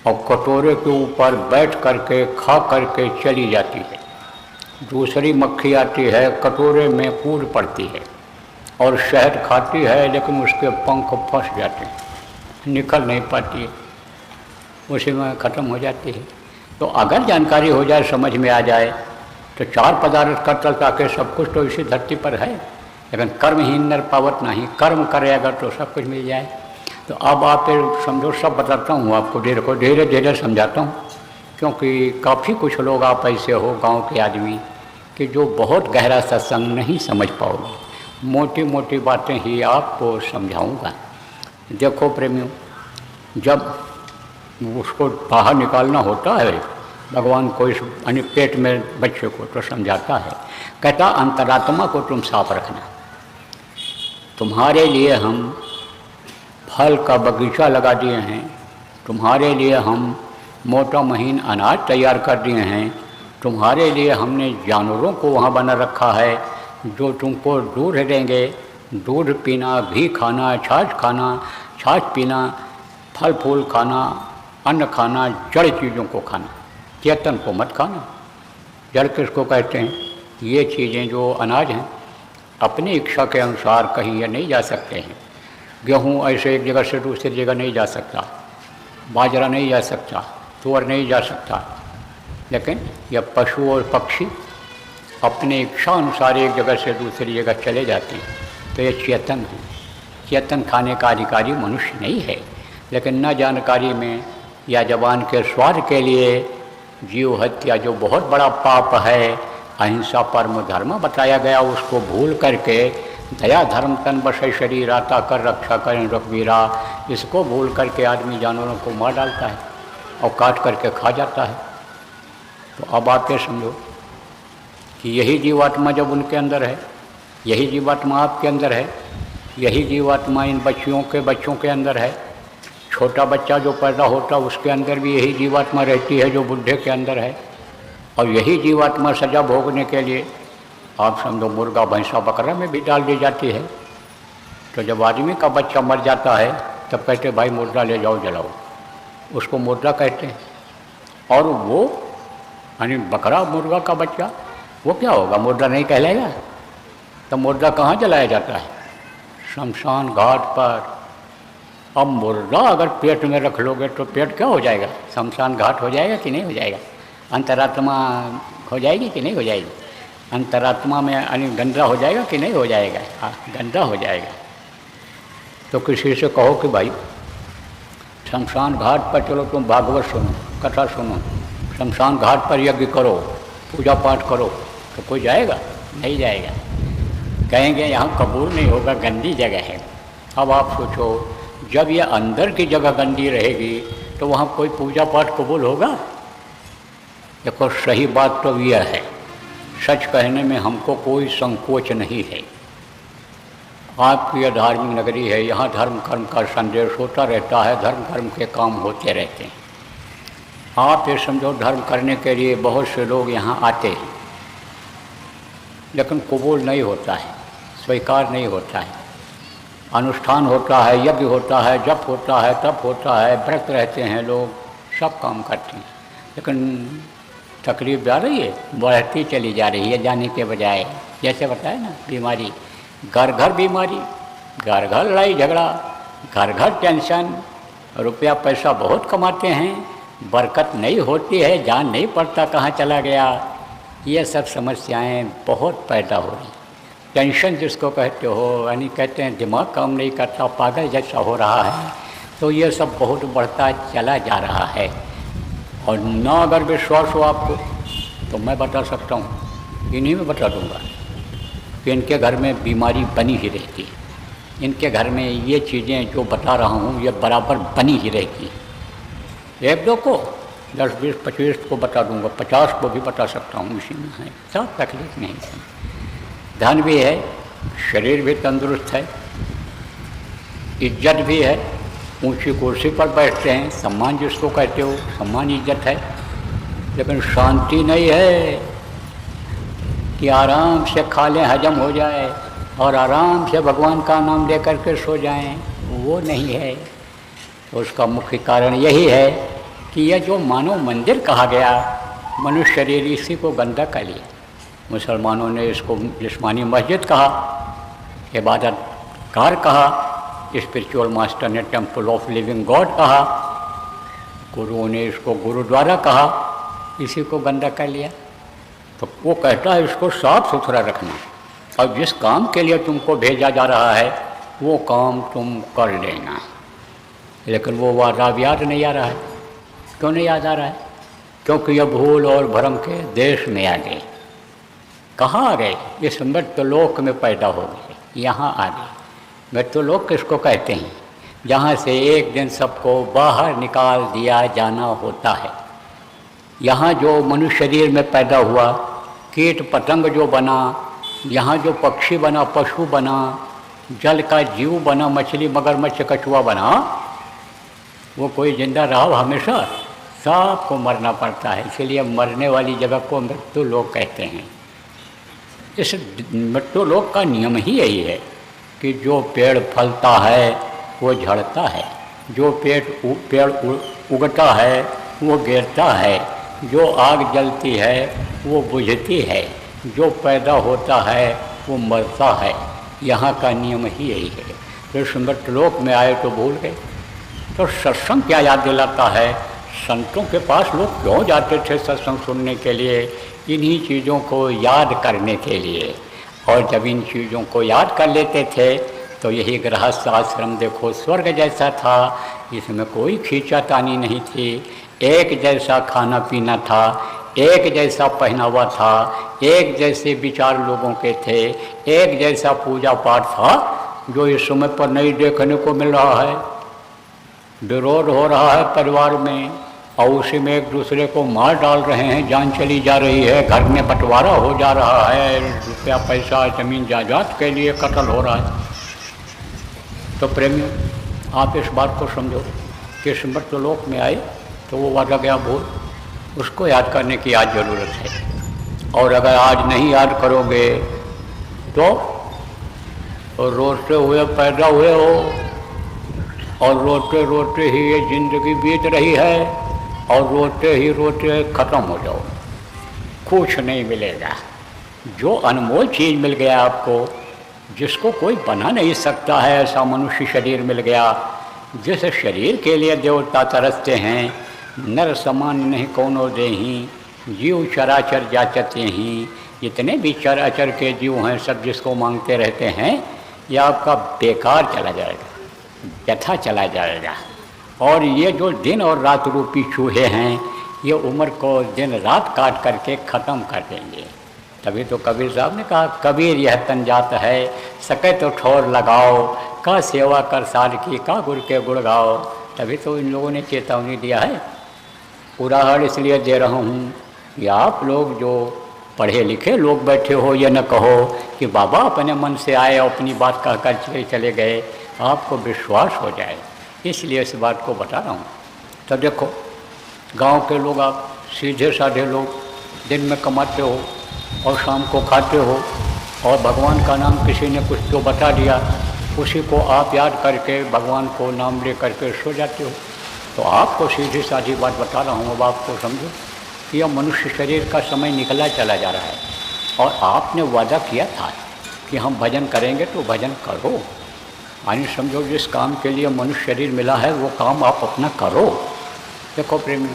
और कटोरे के ऊपर बैठ करके खा करके चली जाती है। दूसरी मक्खी आती है, कटोरे में कूद पड़ती है और शहद खाती है, लेकिन उसके पंख फंस जाते हैं, निकल नहीं पाती है, उसी में ख़त्म हो जाती है। तो अगर जानकारी हो जाए, समझ में आ जाए, तो चार पदार्थ करतल ताकि सब कुछ तो इसी धरती पर है। लेकिन कर्महीन नर पावत नहीं, कर्म करे अगर तो सब कुछ मिल जाए। तो अब आप समझो, सब बताता हूँ आपको, धीरे धीरे समझाता हूँ, क्योंकि काफ़ी कुछ लोग आप ऐसे हो गांव के आदमी कि जो बहुत गहरा सत्संग नहीं समझ पाओगे, मोटी मोटी बातें ही आपको समझाऊँगा। देखो प्रेमियों, जब उसको बाहर निकालना होता है, भगवान को इस पेट में बच्चे को तो समझाता है, कहता अंतरात्मा को तुम साफ रखना, तुम्हारे लिए हम फल का बगीचा लगा दिए हैं, तुम्हारे लिए हम मोटा महीन अनाज तैयार कर दिए हैं, तुम्हारे लिए हमने जानवरों को वहाँ बना रखा है जो तुमको दूध देंगे, दूध पीना, घी खाना, छाछ पीना, फल फूल खाना, अन्न खाना, जड़ चीज़ों को खाना, चेतन को मत खाना। जड़ किसको कहते हैं? ये चीज़ें जो अनाज हैं अपनी इच्छा के अनुसार कहीं ये नहीं जा सकते हैं। गेहूँ ऐसे एक जगह से दूसरी जगह नहीं जा सकता, बाजरा नहीं जा सकता, तुअर नहीं जा सकता, लेकिन यह पशु और पक्षी अपनी इच्छा अनुसार एक जगह से दूसरी जगह चले जाते हैं। तो ये चेतन है। चेतन खाने का अधिकारी मनुष्य नहीं है, लेकिन न जानकारी में या जबान के स्वाद के लिए जीव हत्या जो बहुत बड़ा पाप है, अहिंसा परम धर्म बताया गया, उसको भूल करके दया धर्म तन बसे शरीर आता कर रक्षा करें रघुवीरा, इसको भूल करके आदमी जानवरों को मार डालता है और काट करके खा जाता है। तो अब आप ये समझो कि यही जीवात्मा जब उनके अंदर है, यही जीवात्मा आपके अंदर है, यही जीवात्मा इन बच्चों के अंदर है। छोटा बच्चा जो पैदा होता है उसके अंदर भी यही जीवात्मा रहती है जो बुढ़े के अंदर है। और यही जीवात्मा सजा भोगने के लिए आप समझो मुर्गा भैंसा बकरा में भी डाल दी जाती है। तो जब आदमी का बच्चा मर जाता है तब कहते भाई मुर्दा ले जाओ जलाओ, उसको मुर्दा कहते हैं। और वो यानी बकरा मुर्गा का बच्चा वो क्या होगा? मुर्दा नहीं कहलाएगा। तो मुर्दा कहाँ जलाया जाता है? शमशान घाट पर। अब मुर्दा अगर पेट में रख लोगे तो पेट क्या हो जाएगा? शमशान घाट हो जाएगा कि नहीं हो जाएगा? अंतरात्मा हो जाएगी कि नहीं हो जाएगी? अंतरात्मा में यानी गंदा हो जाएगा कि नहीं हो जाएगा? हाँ, गंदा हो जाएगा। तो किसी से कहो कि भाई शमशान घाट पर चलो, तुम भागवत सुनो, कथा सुनो, शमशान घाट पर यज्ञ करो, पूजा पाठ करो, तो कोई जाएगा? नहीं जाएगा। कहेंगे यहाँ कबूल नहीं होगा, गंदी जगह है। अब आप सोचो, जब ये अंदर की जगह गंदी रहेगी तो वहाँ कोई पूजा पाठ कबूल होगा? देखो सही बात तो यह है, सच कहने में हमको कोई संकोच नहीं है। आपकी यह धार्मिक नगरी है, यहाँ धर्म कर्म का संदेश होता रहता है, धर्म कर्म के काम होते रहते हैं। आप ये समझो धर्म करने के लिए बहुत से लोग यहाँ आते हैं, लेकिन कबूल नहीं होता है, स्वीकार नहीं होता है। अनुष्ठान होता है, यज्ञ होता है, जप होता है, तप होता है, व्रत रहते हैं लोग, सब काम करते हैं, लेकिन तकलीफ जा रही है, बढ़ती चली जा रही है जाने के बजाय। जैसे बताए ना, बीमारी, घर घर बीमारी, घर घर लड़ाई झगड़ा, घर घर टेंशन, रुपया पैसा बहुत कमाते हैं, बरकत नहीं होती है, जान नहीं पड़ता कहाँ चला गया। ये सब समस्याएं बहुत पैदा हो रही। टेंशन जिसको कहते हो, यानी कहते हैं दिमाग काम नहीं करता, पागल जैसा हो रहा है। तो ये सब बहुत बढ़ता चला जा रहा है। और ना अगर विश्वास हो आपको तो मैं बता सकता हूँ, इन्हीं में बता दूँगा कि इनके घर में बीमारी बनी ही रहती है। इनके घर में ये चीज़ें जो बता रहा हूँ ये बराबर बनी ही रहती है। एक दो को 10, 20, 25 को बता दूँगा, 50 को भी बता सकता हूँ, इसी में है, सब तकलीफ नहीं है। धन भी है, शरीर भी तंदुरुस्त है, इज्जत भी है, ऊंची कुर्सी पर बैठते हैं, सम्मान जिसको कहते हो, सम्मान इज्जत है, लेकिन शांति नहीं है कि आराम से खा लें, हजम हो जाए और आराम से भगवान का नाम लेकर के सो जाएं, वो नहीं है। तो उसका मुख्य कारण यही है कि यह जो मानव मंदिर कहा गया, मनुष्य शरीर, इसी को गंदा कर लिया। मुसलमानों ने इसको जिस्मानी मस्जिद कहा, इबादत कार कहा, स्पिरिचुअल मास्टर ने टेम्पल ऑफ लिविंग गॉड कहा, गुरुओं ने इसको गुरुद्वारा कहा, इसी को गंदा कर लिया। तो वो कहता है इसको साफ सुथरा रखना, और जिस काम के लिए तुमको भेजा जा रहा है वो काम तुम कर लेना। लेकिन वो वादा याद नहीं आ रहा है। क्यों नहीं याद आ रहा है? क्योंकि यह भूल और भ्रम के देश में आ गए। कहाँ आ गए? इस मृत्युलोक में पैदा हो गए, यहाँ आ गए। मृत्युलोक किसको कहते हैं? जहाँ से एक दिन सबको बाहर निकाल दिया जाना होता है। यहाँ जो मनुष्य शरीर में पैदा हुआ, कीट पतंग जो बना, यहाँ जो पक्षी बना, पशु बना, जल का जीव बना, मछली मगरमच्छ कछुआ बना, वो कोई जिंदा रहा हमेशा? सबको मरना पड़ता है, इसलिए मरने वाली जगह को मृत्यु लोक कहते हैं। इस मृत्यु लोक का नियम ही यही है कि जो पेड़ फलता है वो झड़ता है, जो पेड़ उगता है वो गिरता है, जो आग जलती है वो बुझती है, जो पैदा होता है वो मरता है। यहाँ का नियम ही यही है। तो इस मृत्युलोक में आए तो भूल गए। तो सत्संग क्या याद दिलाता है? संतों के पास लोग क्यों जाते थे सत्संग सुनने के लिए? इन्हीं चीज़ों को याद करने के लिए। और जब इन चीज़ों को याद कर लेते थे तो यही गृहस्थ आश्रम देखो स्वर्ग जैसा था, इसमें कोई खींचातानी नहीं थी, एक जैसा खाना पीना था, एक जैसा पहनावा था, एक जैसे विचार लोगों के थे, एक जैसा पूजा पाठ था, जो इस समय पर नहीं देखने को मिल रहा है। विरोध हो रहा है परिवार में और उसी में एक दूसरे को मार डाल रहे हैं, जान चली जा रही है, घर में बंटवारा हो जा रहा है, रुपया पैसा जमीन जायदाद के लिए कत्ल हो रहा है। तो प्रेमियों, आप इस बात को समझो कि मृत्युलोक में आए तो वो वादा गया भूल, उसको याद करने की आज ज़रूरत है। और अगर आज नहीं याद करोगे तो रोते हुए पैदा हुए हो और रोते रोते ही ये ज़िंदगी बीत रही है और रोते ही रोते ख़त्म हो जाओ, कुछ नहीं मिलेगा। जो अनमोल चीज़ मिल गया आपको, जिसको कोई बना नहीं सकता है, ऐसा मनुष्य शरीर मिल गया, जिस शरीर के लिए देवता तरसते हैं, नर समान नहीं कोनो देही, जीव चराचर जाचते ही। जितने भी चराचर के जीव हैं सब जिसको मांगते रहते हैं, ये आपका बेकार चला जाएगा, व्यथा चला जाएगा। और ये जो दिन और रात रूपी चूहे हैं, ये उम्र को दिन रात काट करके ख़त्म कर देंगे। तभी तो कबीर साहब ने कहा, कबीर यह तन जात है, सके तो ठोर लगाओ, का सेवा कर सार की, का गुर के गुण गाओ। तभी तो इन लोगों ने चेतावनी दिया है। उदाहरण इसलिए दे रहा हूँ कि आप लोग जो पढ़े लिखे लोग बैठे हो, ये न कहो कि बाबा अपने मन से आए और अपनी बात कहकर चले गए, आपको विश्वास हो जाए, इसलिए इस बात को बता रहा हूँ। तो देखो, गांव के लोग, आप सीधे साधे लोग, दिन में कमाते हो और शाम को खाते हो, और भगवान का नाम किसी ने कुछ तो बता दिया, उसी को आप याद करके भगवान को नाम ले करके सो जाते हो। तो आपको सीधी साधी बात बता रहा हूँ, अब आपको समझो कि यह मनुष्य शरीर का समय निकला चला जा रहा है, और आपने वादा किया था कि हम भजन करेंगे, तो भजन करो। यानी समझो, जिस काम के लिए मनुष्य शरीर मिला है वो काम आप अपना करो। देखो प्रेमी,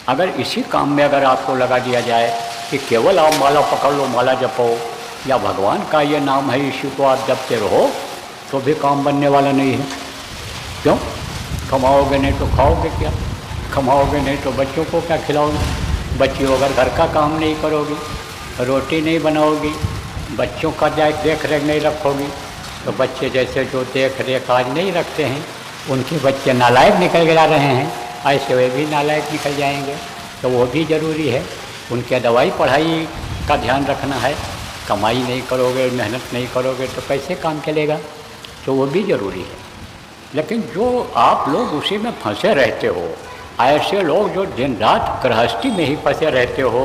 अगर इसी काम में अगर आपको लगा दिया जाए कि केवल आप माला पकड़ लो, माला जपो, या भगवान का ये नाम है इसी को आप जपते रहो, तो भी काम बनने वाला नहीं है। क्यों? कमाओगे नहीं तो खाओगे क्या? कमाओगे नहीं तो बच्चों को क्या खिलाओगे? बच्चियों अगर घर का काम नहीं करोगी, रोटी नहीं बनाओगी, बच्चों का देख रेख नहीं रखोगी, तो बच्चे जैसे जो देख रेख आज नहीं रखते हैं, उनके बच्चे नालायक निकल जा रहे हैं, ऐसे वे भी नालायक निकल जाएंगे। तो वो भी ज़रूरी है। उनके दवाई पढ़ाई का ध्यान रखना है। कमाई नहीं करोगे, मेहनत नहीं करोगे तो कैसे काम चलेगा? तो वो भी ज़रूरी है। लेकिन जो आप लोग उसी में फंसे रहते हो, ऐसे लोग जो दिन रात गृहस्थी में ही फंसे रहते हो,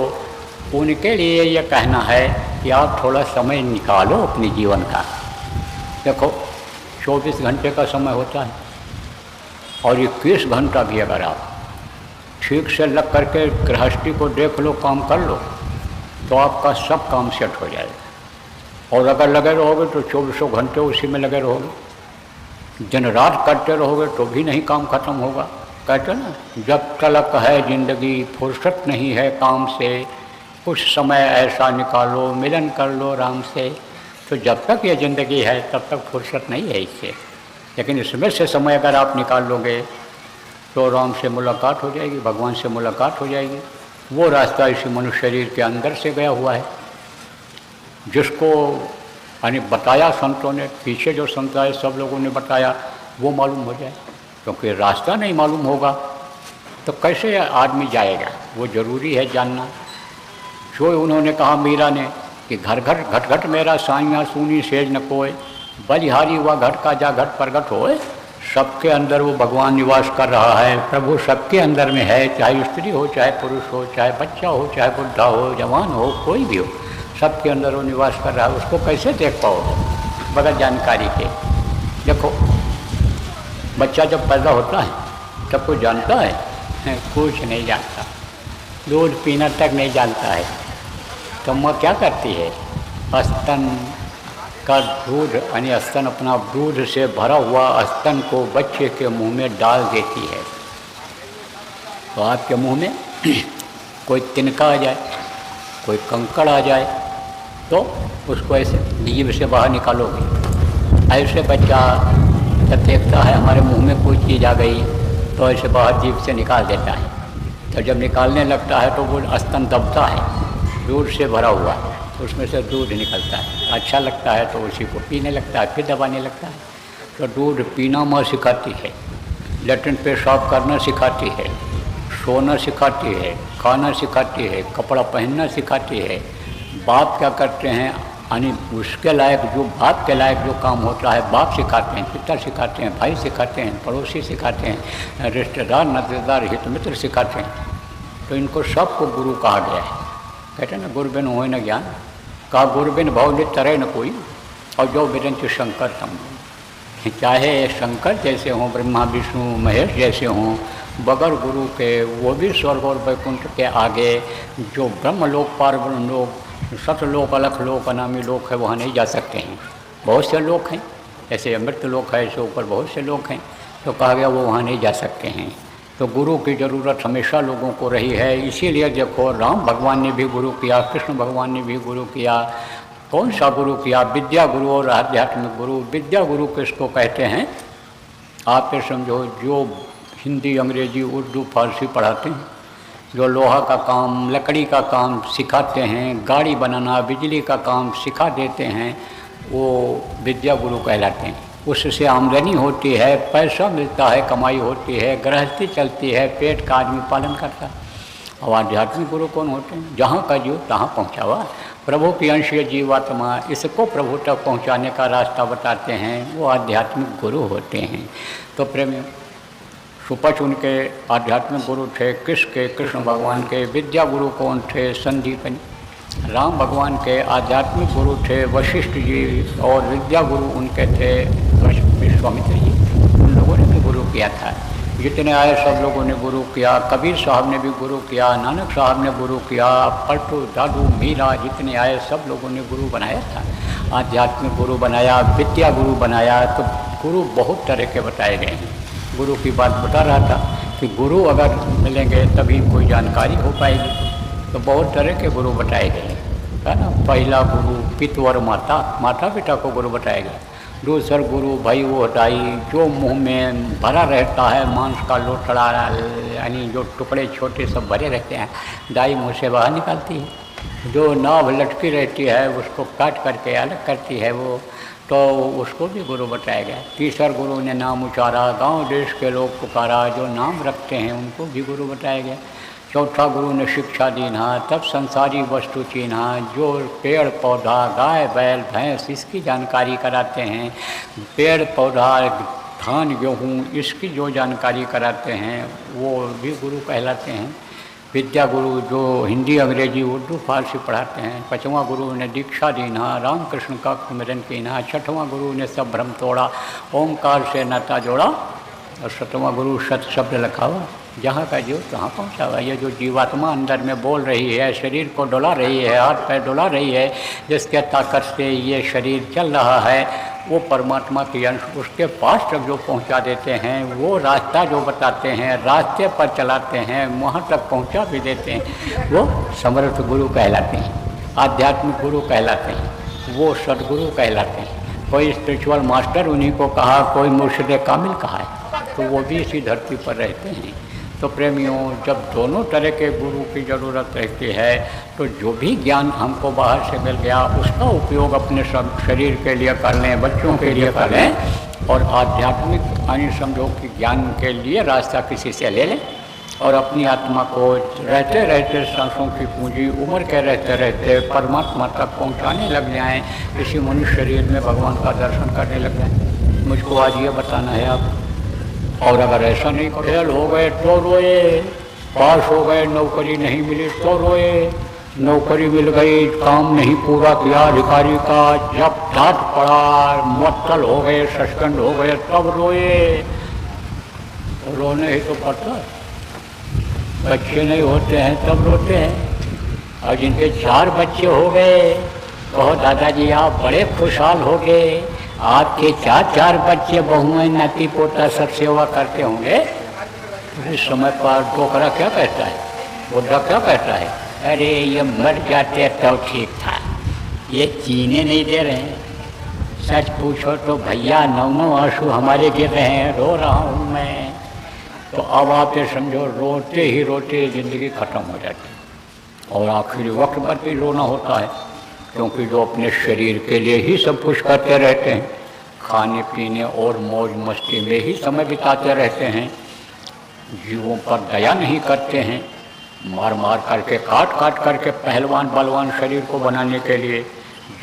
उनके लिए ये कहना है कि आप थोड़ा समय निकालो अपने जीवन का। देखो, 24 घंटे का समय होता है, और 21 घंटा भी अगर आप ठीक से लग करके गृहस्थी को देख लो, काम कर लो, तो आपका सब काम सेट हो जाएगा। और अगर लगे रहोगे तो 24 घंटे उसी में लगे रहोगे, दिन रात करते रहोगे तो भी नहीं काम खत्म होगा। कहते ना, जब तलक है ज़िंदगी फुर्सत नहीं है काम से, कुछ समय ऐसा निकालो मिलन कर लो राम से। तो जब तक ये ज़िंदगी है तब तक फुर्सत नहीं है इससे, लेकिन इसमें से समय अगर आप निकाल लोगे तो राम से मुलाकात हो जाएगी, भगवान से मुलाकात हो जाएगी। वो रास्ता इसी मनुष्य शरीर के अंदर से गया हुआ है, जिसको यानी बताया संतों ने, पीछे जो संत आए सब लोगों ने बताया, वो मालूम हो जाए। क्योंकि रास्ता नहीं मालूम होगा तो कैसे आदमी जाएगा, वो ज़रूरी है जानना। जो उन्होंने कहा मीरा ने कि घर घर घट घट मेरा साइयाँ सुनी सेज न कोय, बलिहारी हुआ घट का जा घट प्रगट होए, सबके अंदर वो भगवान निवास कर रहा है, प्रभु सबके अंदर में है, चाहे स्त्री हो, चाहे पुरुष हो, चाहे बच्चा हो, चाहे बुढ़ा हो, जवान हो, कोई भी हो, सबके अंदर वो निवास कर रहा है। उसको कैसे देख पाओगे बगैर जानकारी के? देखो, बच्चा जब पैदा होता है तब कोई जानता है? कुछ नहीं जानता, दूध पीना तक नहीं जानता है। तो माँ क्या करती है? स्तन का दूध यानी स्तन, अपना दूध से भरा हुआ स्तन को बच्चे के मुंह में डाल देती है। तो आपके मुंह में कोई तिनका आ जाए, कोई कंकड़ आ जाए, तो उसको ऐसे जीभ से बाहर निकालोगे। ऐसे बच्चा जब देखता है हमारे मुंह में कोई चीज़ आ गई तो ऐसे बाहर जीभ से निकाल देता है। तो जब निकालने लगता है तो वो स्तन दबता है, दूध से भरा हुआ, तो उसमें से दूध निकलता है। अच्छा लगता है तो उसी को पीने लगता है, फिर दबाने लगता है। तो दूध पीना माँ सिखाती है, लैट्रिन पेशाब करना सिखाती है, सोना सिखाती है, खाना सिखाती है, कपड़ा पहनना सिखाती है। बाप क्या करते हैं, यानी उसके लायक जो बाप के लायक जो काम होता है बाप सिखाते हैं, पिता सिखाते हैं, भाई सिखाते हैं, पड़ोसी सिखाते हैं, रिश्तेदार, नातेदार, हित मित्र सिखाते हैं। तो इनको सबको गुरु कहा गया है। कहते हैं ना, गुरुबिन हो न ज्ञान, का गुरुबिन भाव नित तरह न कोई, और जो विरंच शंकर सम। चाहे शंकर जैसे हों, ब्रह्मा विष्णु महेश जैसे हों, बगैर गुरु के वो भी स्वर्ग और वैकुंठ के आगे जो ब्रह्म लोक, पार ब्रह्म लोक, सतलोक, अलख लोक, अनामी लोक है, वहाँ नहीं जा सकते हैं। बहुत से लोग हैं, जैसे अमृत लोक है, ऐसे ऊपर बहुत से लोग हैं, तो कहा गया वो वहाँ नहीं जा सकते हैं। तो गुरु की ज़रूरत हमेशा लोगों को रही है। इसीलिए देखो, राम भगवान ने भी गुरु किया, कृष्ण भगवान ने भी गुरु किया। कौन सा गुरु किया? विद्या गुरु और आध्यात्मिक गुरु। विद्या गुरु किसको कहते हैं? आप ये समझो, जो हिंदी, अंग्रेजी, उर्दू, फारसी पढ़ाते हैं, जो लोहा का काम, लकड़ी का काम सिखाते हैं, गाड़ी बनाना, बिजली का काम सिखा देते हैं, वो विद्या गुरु कहलाते हैं। उससे आमदनी होती है, पैसा मिलता है, कमाई होती है, गृहस्थी चलती है, पेट का आदमी पालन करता है। और आध्यात्मिक गुरु कौन होते हैं? जहाँ का जीव तहाँ पहुँचा हुआ, प्रभु की अंशीय जीवात्मा, इसको प्रभु तक पहुँचाने का रास्ता बताते हैं, वो आध्यात्मिक गुरु होते हैं। तो प्रेमियों, सुपच उनके आध्यात्मिक गुरु थे। किसके? कृष्ण भगवान के। विद्या गुरु कौन थे? संदीपनी। राम भगवान के आध्यात्मिक गुरु थे वशिष्ठ जी, और विद्या गुरु उनके थे विश्वामित्र जी। उन लोगों ने भी गुरु किया था। जितने आए सब लोगों ने गुरु किया। कबीर साहब ने भी गुरु किया, नानक साहब ने गुरु किया, पलटू, दादू, मीरा, जितने आए सब लोगों ने गुरु बनाया था। आध्यात्मिक गुरु बनाया, विद्या गुरु बनाया। तो गुरु बहुत तरह के बताए गए हैं। गुरु की बात बता रहा था कि गुरु अगर मिलेंगे तभी कोई जानकारी हो पाएगी। तो बहुत तरह के गुरु बताए गए है ना। पहला गुरु पिता और माता, माता पिता को गुरु बताया गया। दूसरा गुरु भाई वो दाई, जो मुंह में भरा रहता है मांस का लोटड़ा, यानी जो टुकड़े छोटे सब भरे रहते हैं, दाई मुँह से बाहर निकालती है। जो नाभ लटकी रहती है उसको काट करके अलग करती है वो, तो उसको भी गुरु बताया गया। तीसरा गुरु ने नाम उचारा, गांव देश के लोग पुकारा, जो नाम रखते हैं उनको भी गुरु बताया गया। चौथा गुरु ने शिक्षा दीना, तब संसारी वस्तु चीन्हा, जो पेड़ पौधा, गाय बैल भैंस, इसकी जानकारी कराते हैं। पेड़ पौधा, धान गेहूँ, इसकी जो जानकारी कराते हैं वो भी गुरु कहलाते हैं। विद्या गुरु जो हिंदी, अंग्रेजी, उर्दू, फारसी पढ़ाते हैं। पाँचवां गुरु ने दीक्षा दीना, राम कृष्ण का सुमिरन कीना। छठवां गुरु ने सब भ्रम तोड़ा, ओंकार से नाता जोड़ा। और सतवां गुरु सत शब्द लिखा हुआ, जहाँ का जीव तहाँ पहुँचा हुआ। ये जो जीवात्मा अंदर में बोल रही है, शरीर को डुला रही है, हाथ पैर डुला रही है, जिसके ताकत से ये शरीर चल रहा है, वो परमात्मा के अंश उसके पास तक जो पहुंचा देते हैं, वो रास्ता जो बताते हैं, रास्ते पर चलाते हैं, वहाँ तक पहुंचा भी देते हैं, वो समर्थ गुरु कहलाते हैं, आध्यात्मिक गुरु कहलाते हैं, वो सदगुरु कहलाते हैं। कोई स्पिरिचुअल मास्टर उन्हीं को कहा, कोई मुर्शिद कामिल कहा है, तो वो भी इसी धरती पर रहते हैं। तो प्रेमियों, जब दोनों तरह के गुरु की ज़रूरत रहती है, तो जो भी ज्ञान हमको बाहर से मिल गया उसका उपयोग अपने सब शरीर के लिए कर लें, बच्चों के लिए कर लें, और आध्यात्मिक यानी समझो कि ज्ञान के लिए रास्ता किसी से ले लें, और अपनी आत्मा को रहते रहते सांसों की पूंजी उम्र के रहते रहते परमात्मा तक पहुँचाने लग जाएँ, किसी मनुष्य शरीर में भगवान का दर्शन करने लग जाएँ। मुझको आज ये बताना है, आप और अगर ऐसा नहीं कर, फेल हो गए तो रोए, पास हो गए नौकरी नहीं मिली तो रोए, नौकरी मिल गई काम नहीं पूरा किया अधिकारी का, जब डांट पड़ा मुअत्तल हो गए सस्पेंड हो गए तब रोए। रोने ही तो पड़ता है, बच्चे नहीं होते हैं तब रोते हैं। और जिनके 4 बच्चे हो गए, कहो दादाजी आप बड़े खुशहाल हो गए, आपके 4 बच्चे बहुएं नाती पोता सब सेवा करते होंगे। इस समय पर डोकरा क्या कहता है, बुढ़ा क्या कहता है, अरे ये मर जाते तो ठीक था, ये जीने नहीं दे रहे हैं। सच पूछो तो भैया 9 आंसू हमारे गिर रहे हैं, रो रहा हूँ मैं। तो अब आप ये समझो रोते ही रोते ज़िंदगी ख़त्म हो जाती है और आखिरी वक्त पर भी रोना होता है, क्योंकि जो अपने शरीर के लिए ही सब कुछ करते रहते हैं, खाने पीने और मौज मस्ती में ही समय बिताते रहते हैं, जीवों पर दया नहीं करते हैं, मार मार करके काट काट करके पहलवान बलवान शरीर को बनाने के लिए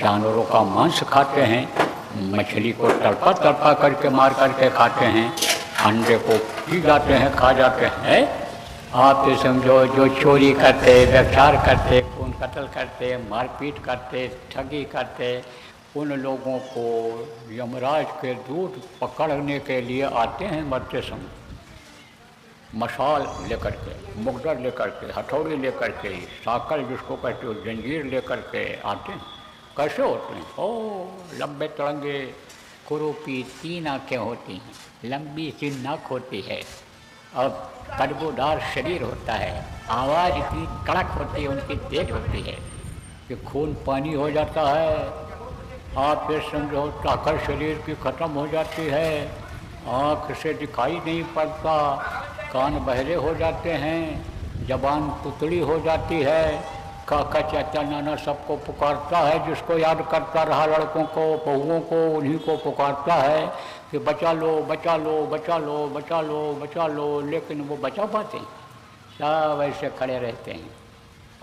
जानवरों का मांस खाते हैं, मछली को तड़पा तड़पा करके मार करके खाते हैं, अंडे को पी जाते हैं खा जाते हैं। आप ये समझो जो चोरी करते, व्यभिचार करते, खून कत्ल करते, मारपीट करते, ठगी करते, उन लोगों को यमराज के दूत पकड़ने के लिए आते हैं मरते समय, मशाल लेकर के, मुकदर लेकर के, हथौड़ी लेकर के, साकल जिसको कहते हो जंजीर लेकर के आते हैं। कैसे होते हैं? ओ लंबे तड़ंगे, कुरूपी 3 आँखें होती हैं, लंबी सी नाक होती है और कड़बोदार शरीर होता है, आवाज़ इतनी कड़क होती है, उनकी तेज होती है कि खून पानी हो जाता है। आप ये समझो ताकत शरीर की ख़त्म हो जाती है, आँख से दिखाई नहीं पड़ता, कान बहरे हो जाते हैं, जबान पुतली हो जाती है, काका चाचा नाना सबको पुकारता है, जिसको याद करता रहा लड़कों को बहुओं को उन्हीं को पुकारता है कि बचा लो बचा लो बचा लो बचा लो बचा लो, लेकिन वो बचा पाते हैं? सब ऐसे खड़े रहते हैं,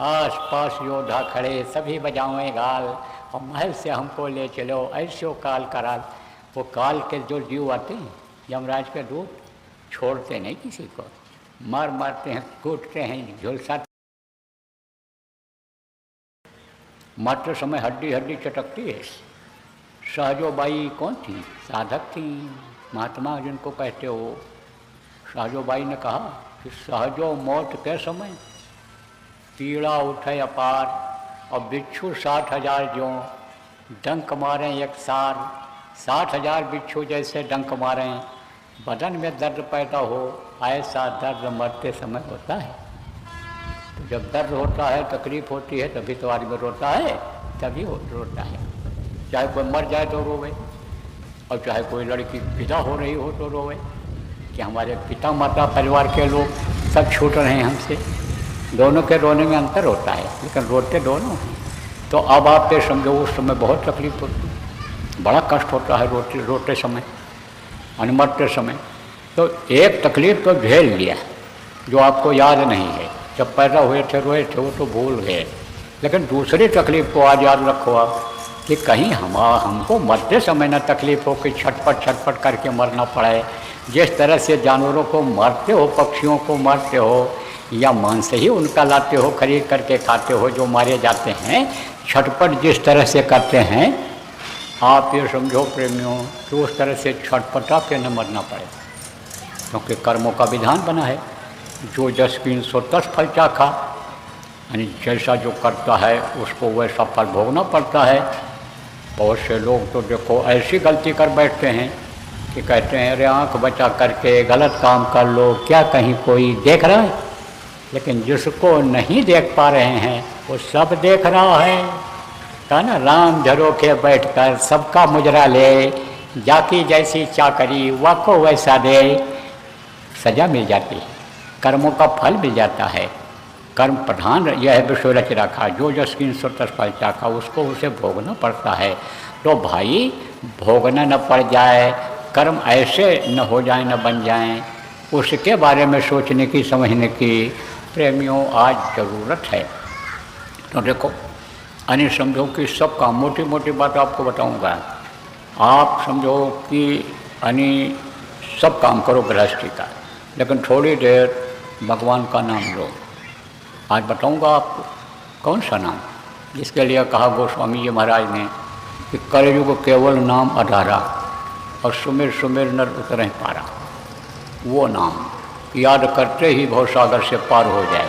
आस पास योद्धा खड़े, सभी बजाओं गाल और महल से हमको ले चलो ऐसो काल कराल। वो काल के जो जीव आते हैं यमराज के दूत, छोड़ते नहीं किसी को, मार मारते हैं, कूटते हैं, झुलसाते, मारते समय हड्डी हड्डी चटकती है। सहजोबाई कौन थी? साधक थी, महात्मा जिनको कहते हो। सहजोबाई ने कहा कि सहजो मौत के समय पीड़ा उठे अपार और बिच्छू 60,000 जो डंक मारें एक सार, 60,000 बिच्छू जैसे डंक मारें, बदन में दर्द पैदा हो, ऐसा दर्द मरते समय होता है। तो जब दर्द होता है, तकलीफ होती है, तभी तो आदमी रोता है, तभी रोता है। चाहे कोई मर जाए तो रोवे और चाहे कोई लड़की विदा हो रही हो तो रोवे कि हमारे पिता माता परिवार के लोग सब छूट रहे हैं हमसे। दोनों के रोने में अंतर होता है, लेकिन रोते दोनों हैं। तो अब आप ये समझो उस समय बहुत तकलीफ होती है, बड़ा कष्ट होता है रोते समय, मरते समय। तो एक तकलीफ तो झेल लिया जो आपको याद नहीं है, जब पैदा हुए थे रोए थे वो तो भूल गए, लेकिन दूसरी तकलीफ को आज याद रखो आप कि कहीं हमको मरते समय न तकलीफ हो कि छटपट करके मरना पड़े। जिस तरह से जानवरों को मारते हो, पक्षियों को मारते हो या मांस ही उनका लाते हो, खरीद करके खाते हो जो मारे जाते हैं, छटपट जिस तरह से करते हैं, आप ये समझो प्रेमियों कि उस तरह से छटपटा के न मरना पड़े, क्योंकि कर्मों का विधान बना है, जो जस कीन सो तस फल चाखा, यानी जैसा जो करता है उसको वैसा फल भोगना पड़ता है। बहुत से लोग तो देखो ऐसी गलती कर बैठते हैं कि कहते हैं अरे आँख बचा करके गलत काम कर लो, क्या कहीं कोई देख रहा है? लेकिन जिसको नहीं देख पा रहे हैं वो सब देख रहा है। कहा ना, राम झरोखे बैठकर सबका मुजरा ले, जाकी जैसी चाकरी वाको वैसा दे। सजा मिल जाती है, कर्मों का फल मिल जाता है। कर्म प्रधान यह विषय रच रखा, जो जसकिन सुतस फल चाखा, उसको उसे भोगना पड़ता है। तो भाई भोगना न पड़ जाए, कर्म ऐसे न हो जाए, न बन जाएं, उसके बारे में सोचने की समझने की प्रेमियों आज ज़रूरत है। तो देखो यानी समझो कि सबका मोटी मोटी बात आपको बताऊंगा। आप समझो कि यानी सब काम करो गृहस्थी का, लेकिन थोड़ी देर भगवान का नाम लो। आज बताऊंगा आपको कौन सा नाम, जिसके लिए कहा गोस्वामी जी महाराज ने कि कलयुग केवल नाम अधारा और सुमिर सुमिर नर उतरें पारा। वो नाम याद करते ही भवसागर से पार हो जाए।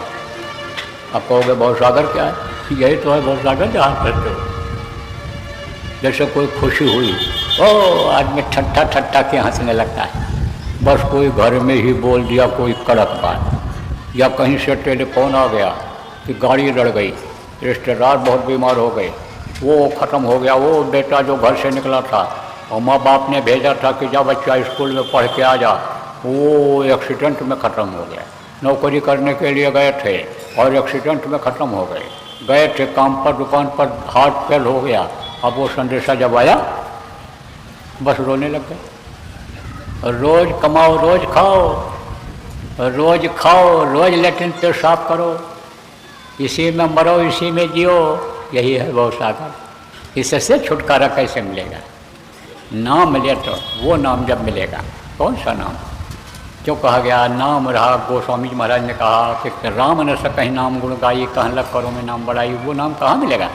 अब कहोगे भवसागर क्या है? यही तो है भवसागर, जहाँ करते हो। जैसे कोई खुशी हुई, ओ आदमी ठट्ठा ठट्ठा के हंसने लगता है। बस कोई घर में ही बोल दिया कोई कड़क बात, या कहीं से टेलीफोन आ गया कि गाड़ी लड़ गई, रिश्तेदार बहुत बीमार हो गए, वो ख़त्म हो गया, वो बेटा जो घर से निकला था और माँ बाप ने भेजा था कि जा बच्चा स्कूल में पढ़ के आ जा, वो एक्सीडेंट में ख़त्म हो गया। नौकरी करने के लिए गए थे और एक्सीडेंट में ख़त्म हो गए। गए थे काम पर, दुकान पर, हार्ट फेल हो गया। अब वो संदेशा जब आया बस रोने लग गए। रोज़ कमाओ, रोज़ खाओ, रोज़ खाओ, रोज़ लेट्रिन पेशाब करो, इसी में मरो, इसी में जियो, यही है भवसागर। इससे छुटकारा कैसे मिलेगा? नाम मिले तो वो नाम जब मिलेगा। कौन सा नाम? जो कहा गया नाम रहा, गोस्वामी जी महाराज ने कहा कि राम न सकहीं नाम गुण गाई, कहन लग करो में नाम बढ़ाई। वो नाम कहाँ मिलेगा?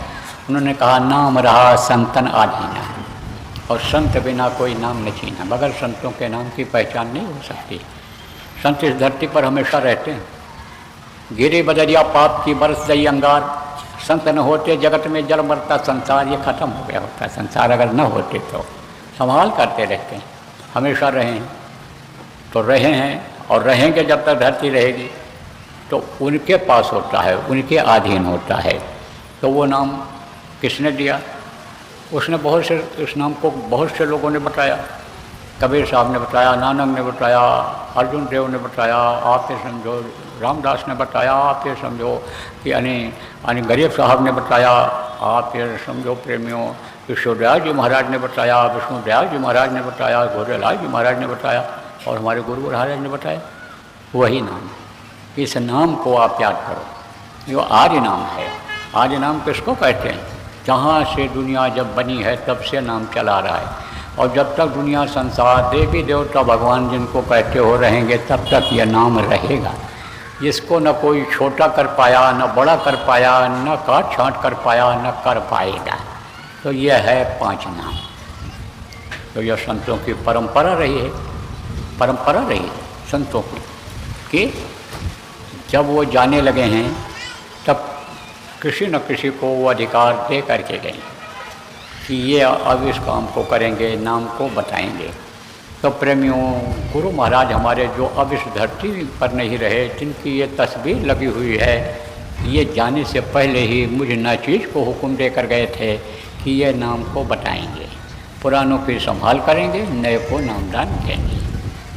उन्होंने कहा नाम रहा संतन आधीना, और संत बिना कोई न छीना। बगैर संतों के नाम की पहचान नहीं हो सकती। संत इस धरती पर हमेशा रहते हैं। गिरी बदरिया पाप की बरस गई अंगार, संत न होते जगत में जल मरता संसार। ये खत्म हो गया होता संसार अगर न होते तो। संभाल करते रहते हैं, हमेशा रहें तो रहे हैं और रहेंगे जब तक धरती रहेगी, तो उनके पास होता है, उनके अधीन होता है। तो वो नाम किसने दिया? उसने बहुत से, उस नाम को बहुत से लोगों ने बताया। कबीर साहब ने बताया, नानक ने बताया, अर्जुन देव ने बताया, आप ये समझो, रामदास ने बताया, आप ये समझो कि यानी गरीब साहब ने बताया, आप ये समझो प्रेमियों, ईश्वरदयाल जी महाराज ने बताया, विष्णुदयाल जी महाराज ने बताया, गौरेलाल जी महाराज ने बताया, और हमारे गुरु महाराज ने बताया। वही नाम, इस नाम को आप याद करो। ये आर्य नाम है। आर्य नाम किसको कहते हैं? जहाँ से दुनिया जब बनी है तब से नाम चला रहा है, और जब तक दुनिया संसार देवी देवता भगवान जिनको कहते हो रहेंगे, तब तक यह नाम रहेगा। जिसको न कोई छोटा कर पाया, न बड़ा कर पाया, न काट छाँट कर पाया, न कर पाएगा। तो यह है 5 नाम। तो यह संतों की परंपरा रही है, परंपरा रही है संतों की, कि जब वो जाने लगे हैं तब किसी न किसी को वो अधिकार दे करके गए कि ये अब इस काम को करेंगे, नाम को बताएंगे। तो प्रेमियों, गुरु महाराज हमारे जो अब इस धरती पर नहीं रहे, जिनकी ये तस्वीर लगी हुई है, ये जाने से पहले ही मुझे नाचीज़ को हुक्म देकर गए थे कि ये नाम को बताएंगे, पुरानों की संभाल करेंगे, नए को नामदान देंगे।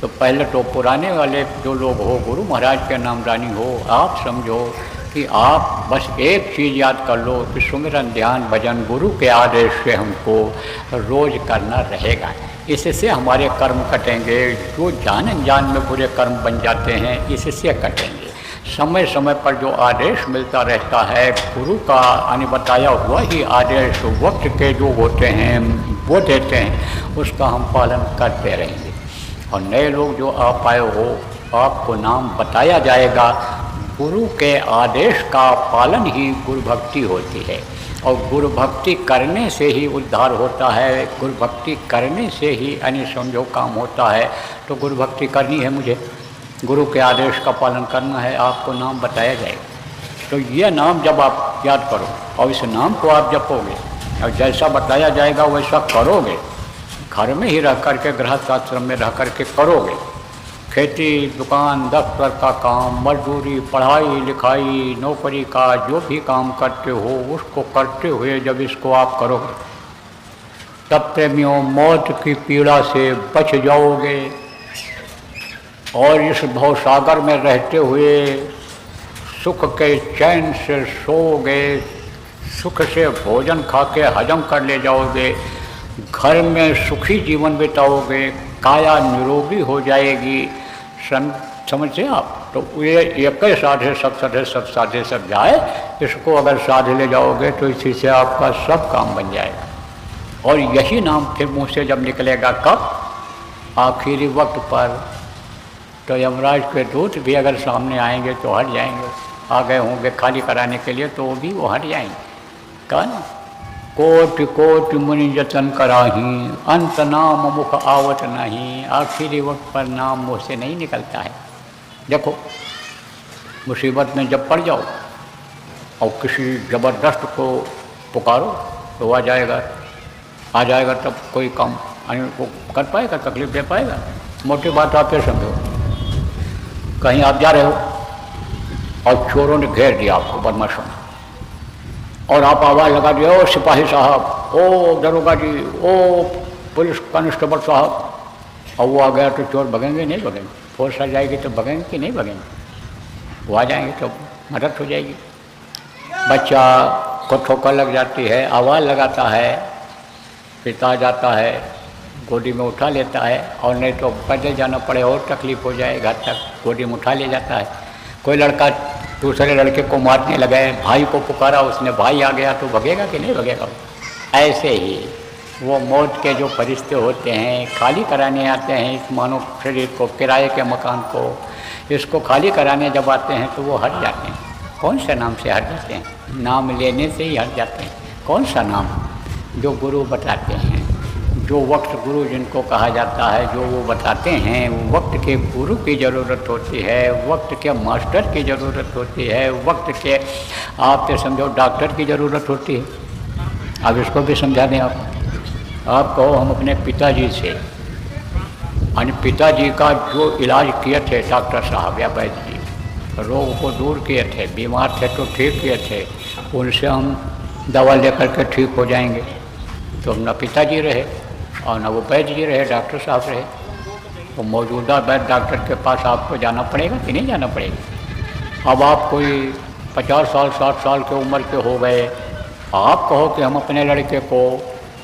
तो पहले तो पुराने वाले जो लोग हो, गुरु महाराज के नामदानी हो। आप समझो कि आप बस एक चीज़ याद कर लो कि सुमिरन ध्यान भजन गुरु के आदेश से हमको रोज़ करना रहेगा। इससे हमारे कर्म कटेंगे, जो जान अनजान में बुरे कर्म बन जाते हैं इससे कटेंगे। समय समय पर जो आदेश मिलता रहता है गुरु का यानी बताया हुआ ही आदेश वक्त के जो होते हैं वो देते हैं, उसका हम पालन करते रहेंगे। और नए लोग जो आप आए हो, आपको नाम बताया जाएगा। गुरु के आदेश का पालन ही गुरु भक्ति होती है, और गुरु भक्ति करने से ही उद्धार होता है। गुरु भक्ति करने से ही यानी समझो काम होता है। तो गुरु भक्ति करनी है मुझे, गुरु के आदेश का पालन करना है, आपको नाम बताया जाएगा। तो ये नाम जब आप याद करो और इस नाम को आप जपोगे और जैसा बताया जाएगा वैसा करोगे, घर में ही रह करके गृहस्थ आश्रम में रह करके करोगे, खेती दुकान दफ्तर का काम, मजदूरी, पढ़ाई लिखाई, नौकरी का जो भी काम करते हो उसको करते हुए जब इसको आप करोगे, तब प्रेमियों मौत की पीड़ा से बच जाओगे। और इस भवसागर में रहते हुए सुख के चैन से सोओगे, सुख से भोजन खा के हजम कर ले जाओगे, घर में सुखी जीवन बिताओगे, काया निरोगी हो जाएगी। समझे आप? तो ये एक ही साधे सब साधे सब साधे सब जाए, इसको अगर साधे ले जाओगे तो इसी से आपका सब काम बन जाएगा। और यही नाम फिर मुँह से जब निकलेगा कब? आखिरी वक्त पर तो यमराज के दूत भी अगर सामने आएंगे तो हट जाएंगे, आ गए होंगे खाली कराने के लिए तो भी वो हट जाएंगे। कहा ना, कोटि कोटि मुनि जतन कराही, अंत नाम मुख आवत नहीं। आखिरी वक्त पर नाम मुँह से नहीं निकलता है। देखो, मुसीबत में जब पड़ जाओ और किसी ज़बरदस्त को पुकारो तो आ जाएगा तब कोई काम वो कर पाएगा, तकलीफ दे पाएगा। मोटी बात आप ये समझो, कहीं आप जा रहे हो और चोरों ने घेर दिया आपको, बदमाशों ने, और आप आवाज़ लगा दिया, ओ सिपाही साहब, ओ दरोगा जी, ओ पुलिस कांस्टेबल साहब, और वो आ गया तो चोर भगेंगे नहीं भगेंगे? फोर्स आ जाएगी तो भगेंगे कि नहीं भगेंगे? वो आ जाएंगे तो मदद हो जाएगी। बच्चा को ठोकर लग जाती है, आवाज़ लगाता है, पिता जाता है, गोदी में उठा लेता है, और नहीं तो पैदल जाना पड़े और तकलीफ़ हो जाए, घर तक गोदी में उठा ले जाता है। कोई लड़का दूसरे लड़के को मारने लगा है, भाई को पुकारा उसने, भाई आ गया तो भगेगा कि नहीं भगेगा? ऐसे ही वो मौत के जो फरिश्ते होते हैं, खाली कराने आते हैं इस मानव शरीर को, किराए के मकान को, इसको खाली कराने जब आते हैं तो वो हट जाते हैं। कौन से नाम से हट जाते हैं? नाम लेने से ही हट जाते हैं। कौन सा नाम? जो गुरु बताते हैं, जो वक्त गुरु जिनको कहा जाता है, जो वो बताते हैं, वक्त के गुरु की ज़रूरत होती है, वक्त के मास्टर की ज़रूरत होती है, वक्त के आप तो समझो डॉक्टर की ज़रूरत होती है। अब इसको भी समझा दें आप कहो हम अपने पिताजी से, यानी पिताजी का जो इलाज किए थे डॉक्टर साहब या वैद्य जी, रोग को दूर किए थे, बीमार थे तो ठीक किए थे, उनसे हम दवा लेकर के ठीक हो जाएंगे, तो न पिताजी रहे और न वो वैद्य जी रहे, डॉक्टर साहब रहे। तो मौजूदा वैद्य डॉक्टर के पास आपको जाना पड़ेगा कि नहीं जाना पड़ेगा? अब आप कोई 50 साल 60 साल के उम्र के हो गए, आप कहो कि हम अपने लड़के को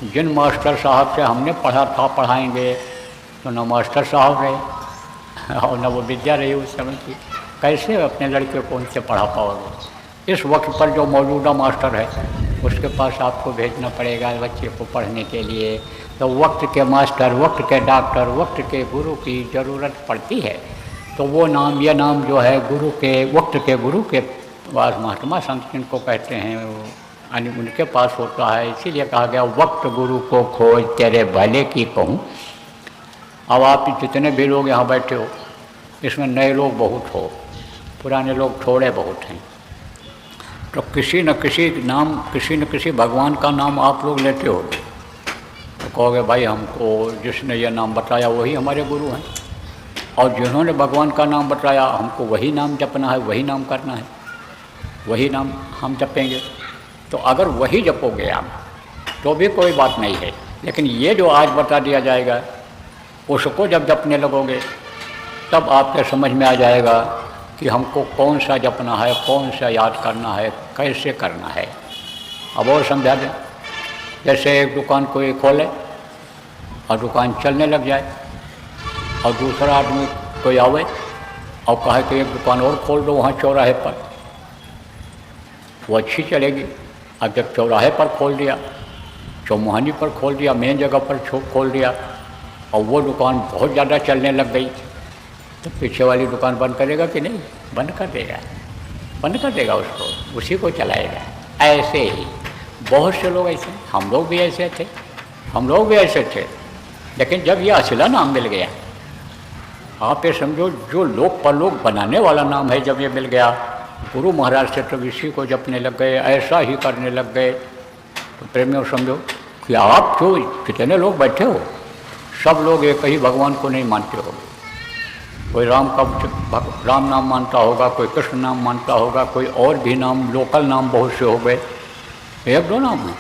जिन मास्टर साहब से हमने पढ़ा था पढ़ाएंगे, तो न मास्टर साहब रहे और न वो विद्या रही उस समय की, कैसे अपने लड़के को उनसे पढ़ा पाओगे? इस वक्त पर जो मौजूदा मास्टर है उसके पास आपको भेजना पड़ेगा बच्चे को पढ़ने के लिए। तो वक्त के मास्टर, वक्त के डॉक्टर, वक्त के गुरु की ज़रूरत पड़ती है। तो वो नाम, ये नाम जो है गुरु के, वक्त के गुरु के पास, महात्मा संत जिनको कहते हैं, यानी उनके पास होता है। इसीलिए कहा गया वक्त गुरु को खोज तेरे भले की कहूँ। अब आप जितने भी लोग यहाँ बैठे हो, इसमें नए लोग बहुत हो, पुराने लोग थोड़े बहुत हैं, तो किसी न किसी नाम, किसी न किसी भगवान का नाम आप लोग लेते हो, तो कहोगे भाई हमको जिसने ये नाम बताया वही हमारे गुरु हैं, और जिन्होंने भगवान का नाम बताया हमको वही नाम जपना है, वही नाम करना है, वही नाम हम जपेंगे। तो अगर वही जपोगे आप तो भी कोई बात नहीं है, लेकिन ये जो आज बता दिया जाएगा उसको जब जपने लगोगे तब आपके समझ में आ जाएगा कि हमको कौन सा जपना है, कौन सा याद करना है, कैसे करना है। अब और समझा दें, जैसे एक दुकान कोई खोले और दुकान चलने लग जाए, और दूसरा आदमी कोई आवे और कहे कि एक दुकान और खोल दो वहाँ चौराहे पर, वो अच्छी चलेगी। अब जब चौराहे पर खोल दिया, चौमुहानी पर खोल दिया, मेन जगह पर खोल दिया, और वो दुकान बहुत ज़्यादा चलने लग गई, तो पीछे वाली दुकान बंद करेगा कि नहीं? बंद कर देगा, बंद कर देगा उसको, उसी को चलाएगा। ऐसे ही बहुत से लोग ऐसे, हम लोग भी ऐसे थे, हम लोग भी ऐसे थे, लेकिन जब ये असला नाम मिल गया, आप ये समझो जो लोक परलोक बनाने वाला नाम है, जब ये मिल गया, गुरु महाराज से तो इसी को जपने लग गए, ऐसा ही करने लग गए। तो प्रेमियों समझो कि आप जो कितने लोग बैठे हो, सब लोग एक ही भगवान को नहीं मानते हो। कोई राम का राम नाम मानता होगा, कोई कृष्ण नाम मानता होगा, कोई और भी नाम, लोकल नाम बहुत से हो गए, एक दो नाम है,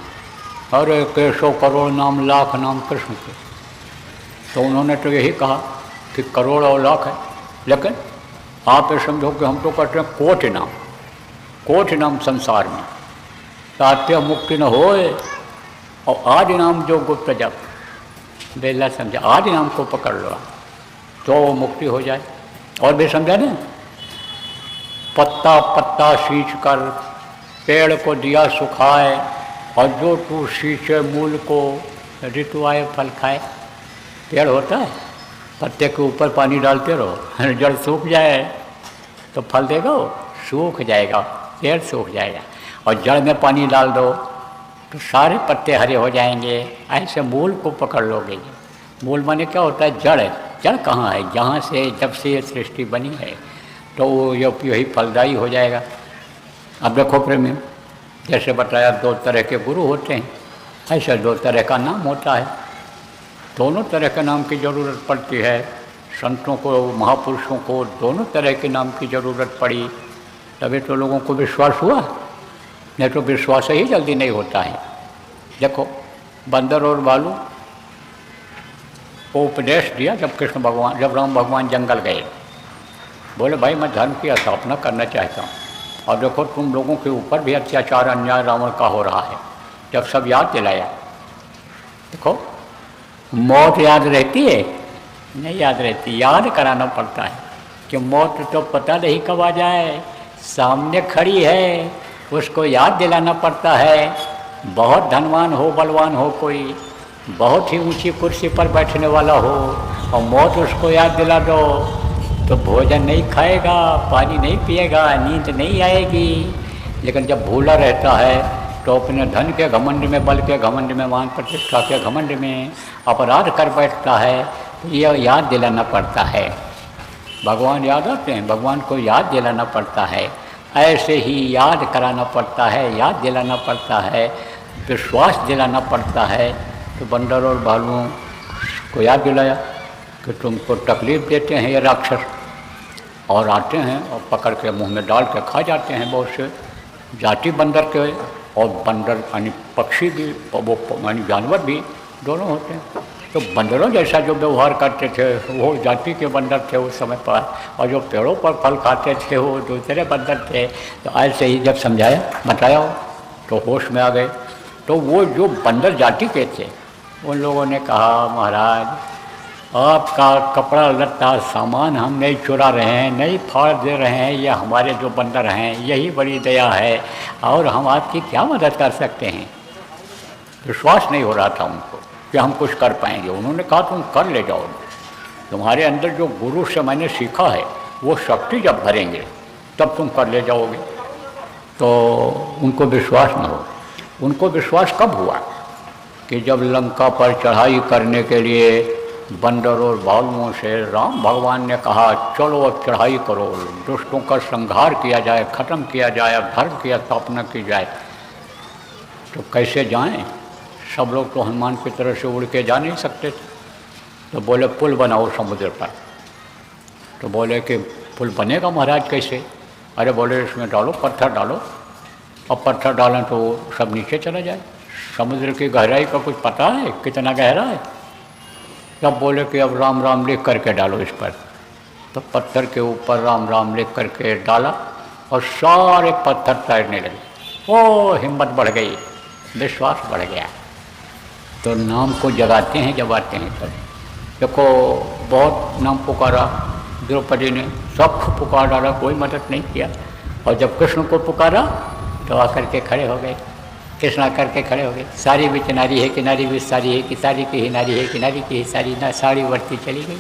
अरे कैसों करोड़ नाम, लाख नाम कृष्ण के। तो उन्होंने तो यही कहा कि करोड़ और लाख है, लेकिन आप ये समझो कि हम तो कहते हैं कोटि नाम, कोटि नाम संसार में, तात्या मुक्ति न होए, और आदि नाम जो गुप्त जप, बेला समझा, आदि नाम को पकड़ लो तो मुक्ति हो जाए। और भी समझा दें, पत्ता पत्ता सींच कर पेड़ को दिया सुखाए, और जो तू सींचे मूल को ऋतु आए फल खाए। पेड़ होता है, पत्ते के ऊपर पानी डालते रहो, जड़ सूख जाए तो फल देगा, सूख जाएगा, पेड़ सूख जाएगा। और जड़ में पानी डाल दो तो सारे पत्ते हरे हो जाएंगे। ऐसे मूल को पकड़ लोगे। मूल माने क्या होता है? जड़। जड़ कहाँ है? जहाँ से जब से ये सृष्टि बनी है तो वो यही फलदायी हो जाएगा। अब देखो प्रेमी, जैसे बताया 2 तरह के गुरु होते हैं, ऐसे 2 तरह का नाम होता है। दोनों तरह के नाम की ज़रूरत पड़ती है। संतों को, महापुरुषों को दोनों तरह के नाम की ज़रूरत पड़ी, तभी तो लोगों को विश्वास हुआ, नहीं तो विश्वास ही जल्दी नहीं होता है। देखो बंदर और भालू को उपदेश दिया जब राम भगवान जंगल गए, बोले भाई मैं धर्म की स्थापना करना चाहता हूँ, और देखो तुम लोगों के ऊपर भी अत्याचार अन्याय रावण का हो रहा है। जब सब याद दिलाया, देखो मौत याद रहती है? नहीं याद रहती, याद कराना पड़ता है कि मौत तो पता नहीं कब आ जाए, सामने खड़ी है, उसको याद दिलाना पड़ता है। बहुत धनवान हो, बलवान हो, कोई बहुत ही ऊंची कुर्सी पर बैठने वाला हो, और मौत उसको याद दिला दो तो भोजन नहीं खाएगा, पानी नहीं पिएगा, नींद नहीं आएगी। लेकिन जब भूला रहता है तो अपने धन के घमंड में, बल के घमंड में, मान प्रतिष्ठा के घमंड में अपराध कर बैठता है, तो यह याद दिलाना पड़ता है। भगवान याद आते हैं, भगवान को याद दिलाना पड़ता है। ऐसे ही याद कराना पड़ता है, याद दिलाना पड़ता है, विश्वास दिलाना पड़ता है। तो बंदर और भालुओं को याद दिलाया कि तुमको तकलीफ़ देते हैं ये राक्षस, और आते हैं और पकड़ के मुंह में डाल के खा जाते हैं। बहुत से जाति बंदर के, और बंदर यानी पक्षी भी, वो यानी जानवर भी दोनों होते हैं। तो बंदरों जैसा जो व्यवहार करते थे वो जाति के बंदर थे उस समय पर, और जो पेड़ों पर फल खाते थे वो दूसरे बंदर थे। तो ऐसे ही जब समझाया, बताया तो होश में आ गए। तो वो जो बंदर जाति के थे उन लोगों ने कहा, महाराज आपका कपड़ा लत्ता सामान हम नहीं चुरा रहे हैं, नहीं फाड़ दे रहे हैं, ये हमारे जो बंदर हैं यही बड़ी दया है, और हम आपकी क्या मदद कर सकते हैं। विश्वास नहीं हो रहा था उनको कि हम कुछ कर पाएंगे। उन्होंने कहा तुम कर ले जाओ, तुम्हारे अंदर जो गुरु से मैंने सीखा है वो शक्ति जब भरेंगे तब तुम कर ले जाओगे। तो उनको विश्वास न हो। उनको विश्वास कब हुआ? कि जब लंका पर चढ़ाई करने के लिए बंदर और भालुओं से राम भगवान ने कहा चलो अब चढ़ाई करो, दुष्टों का संहार किया जाए, ख़त्म किया जाए, धर्म की स्थापना की जाए। तो कैसे जाएं? सब लोग तो हनुमान की तरह से उड़ के जा नहीं सकते थे। तो बोले पुल बनाओ समुद्र पर। तो बोले कि पुल बनेगा महाराज कैसे? अरे बोले इसमें डालो, पत्थर डालो, अब पत्थर डालें तो सब नीचे चला जाए। समुद्र की गहराई का कुछ पता है कितना गहरा है? तब बोले कि अब राम राम लिख करके डालो इस पर। तो पत्थर के ऊपर राम राम लिख करके डाला और सारे पत्थर तैरने लगे। ओ हिम्मत बढ़ गई, विश्वास बढ़ गया। तो नाम को जगाते हैं जब आते हैं तब। देखो बहुत नाम पुकारा द्रौपदी ने, सब पुकार डाला, कोई मदद नहीं किया। और जब कृष्ण को पुकारा तो आकर के खड़े हो गए। कृष्ण आकर के खड़े हो गए। सारी भी किनारी है, किनारी भी सारी है, कि सारी की ही नारी है, किनारी की ही सारी ना, साड़ी बढ़ती चली गई।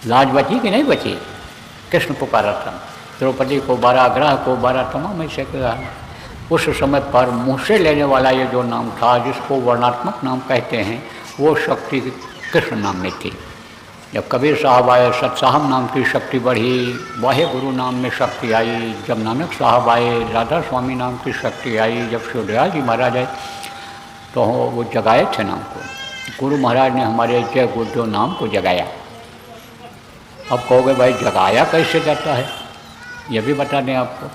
लाज बची कि नहीं बची? कृष्ण पुकारा था द्रौपदी को, 12 ग्रह को, 12 तमाम ऐसे कहा। उस समय पर मुँह से लेने वाला ये जो नाम था, जिसको वर्णात्मक नाम कहते हैं, वो शक्ति कृष्ण नाम में थी। जब कबीर साहब आए, सतसाहब नाम की शक्ति बढ़ी, वाहे गुरु नाम में शक्ति आई। जब नानक साहब आए, राधा स्वामी नाम की शक्ति आई। जब शिवदयाल जी महाराज आए तो वो जगाए थे नाम को। गुरु महाराज ने हमारे जय गुरुदेव नाम को जगाया। अब कहोगे भाई जगाया कैसे जाता है, ये भी बता दें आपको।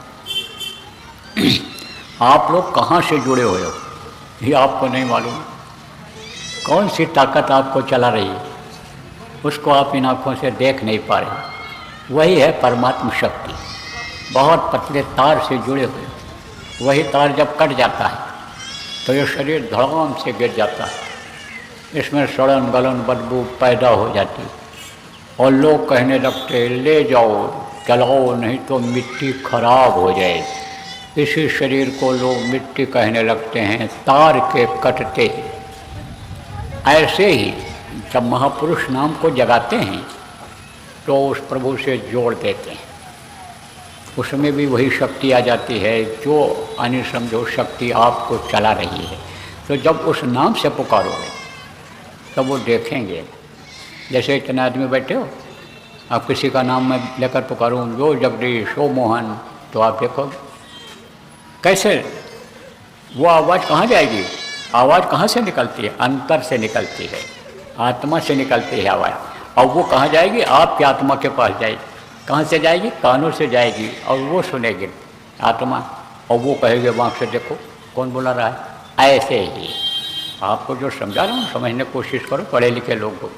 आप लोग कहाँ से जुड़े हुए हो ये आपको नहीं मालूम। कौन सी ताकत आपको चला रही है उसको आप इन आँखों से देख नहीं पा रहे। वही है परमात्मा शक्ति, बहुत पतले तार से जुड़े हुए। वही तार जब कट जाता है तो ये शरीर धड़ाम से गिर जाता है। इसमें सड़न गलन बदबू पैदा हो जाती और लोग कहने लगते ले जाओ जलाओ, नहीं तो मिट्टी खराब हो जाए। इसी शरीर को लोग मिट्टी कहने लगते हैं तार के कटते। ऐसे ही जब महापुरुष नाम को जगाते हैं तो उस प्रभु से जोड़ देते हैं, उसमें भी वही शक्ति आ जाती है जो अन्य समझो शक्ति आपको चला रही है। तो जब उस नाम से पुकारोगे तब वो देखेंगे। जैसे इतने आदमी बैठे हो, आप किसी का नाम मैं लेकर पुकारूँ, जो जगदीश, ओ मोहन, तो आप देखोगे कैसे वो आवाज़ कहाँ जाएगी। आवाज़ कहाँ से निकलती है? अंतर से निकलती है, आत्मा से निकलती है आवाज़। और वो कहाँ जाएगी? आपकी आत्मा के पास जाएगी। कहाँ से जाएगी? कानों से जाएगी और वो सुनेगी आत्मा, और वो कहेगी वहाँ से देखो कौन बुला रहा है। ऐसे ही आपको जो समझा रहा हूँ समझने की कोशिश करो, पढ़े लिखे लोग को,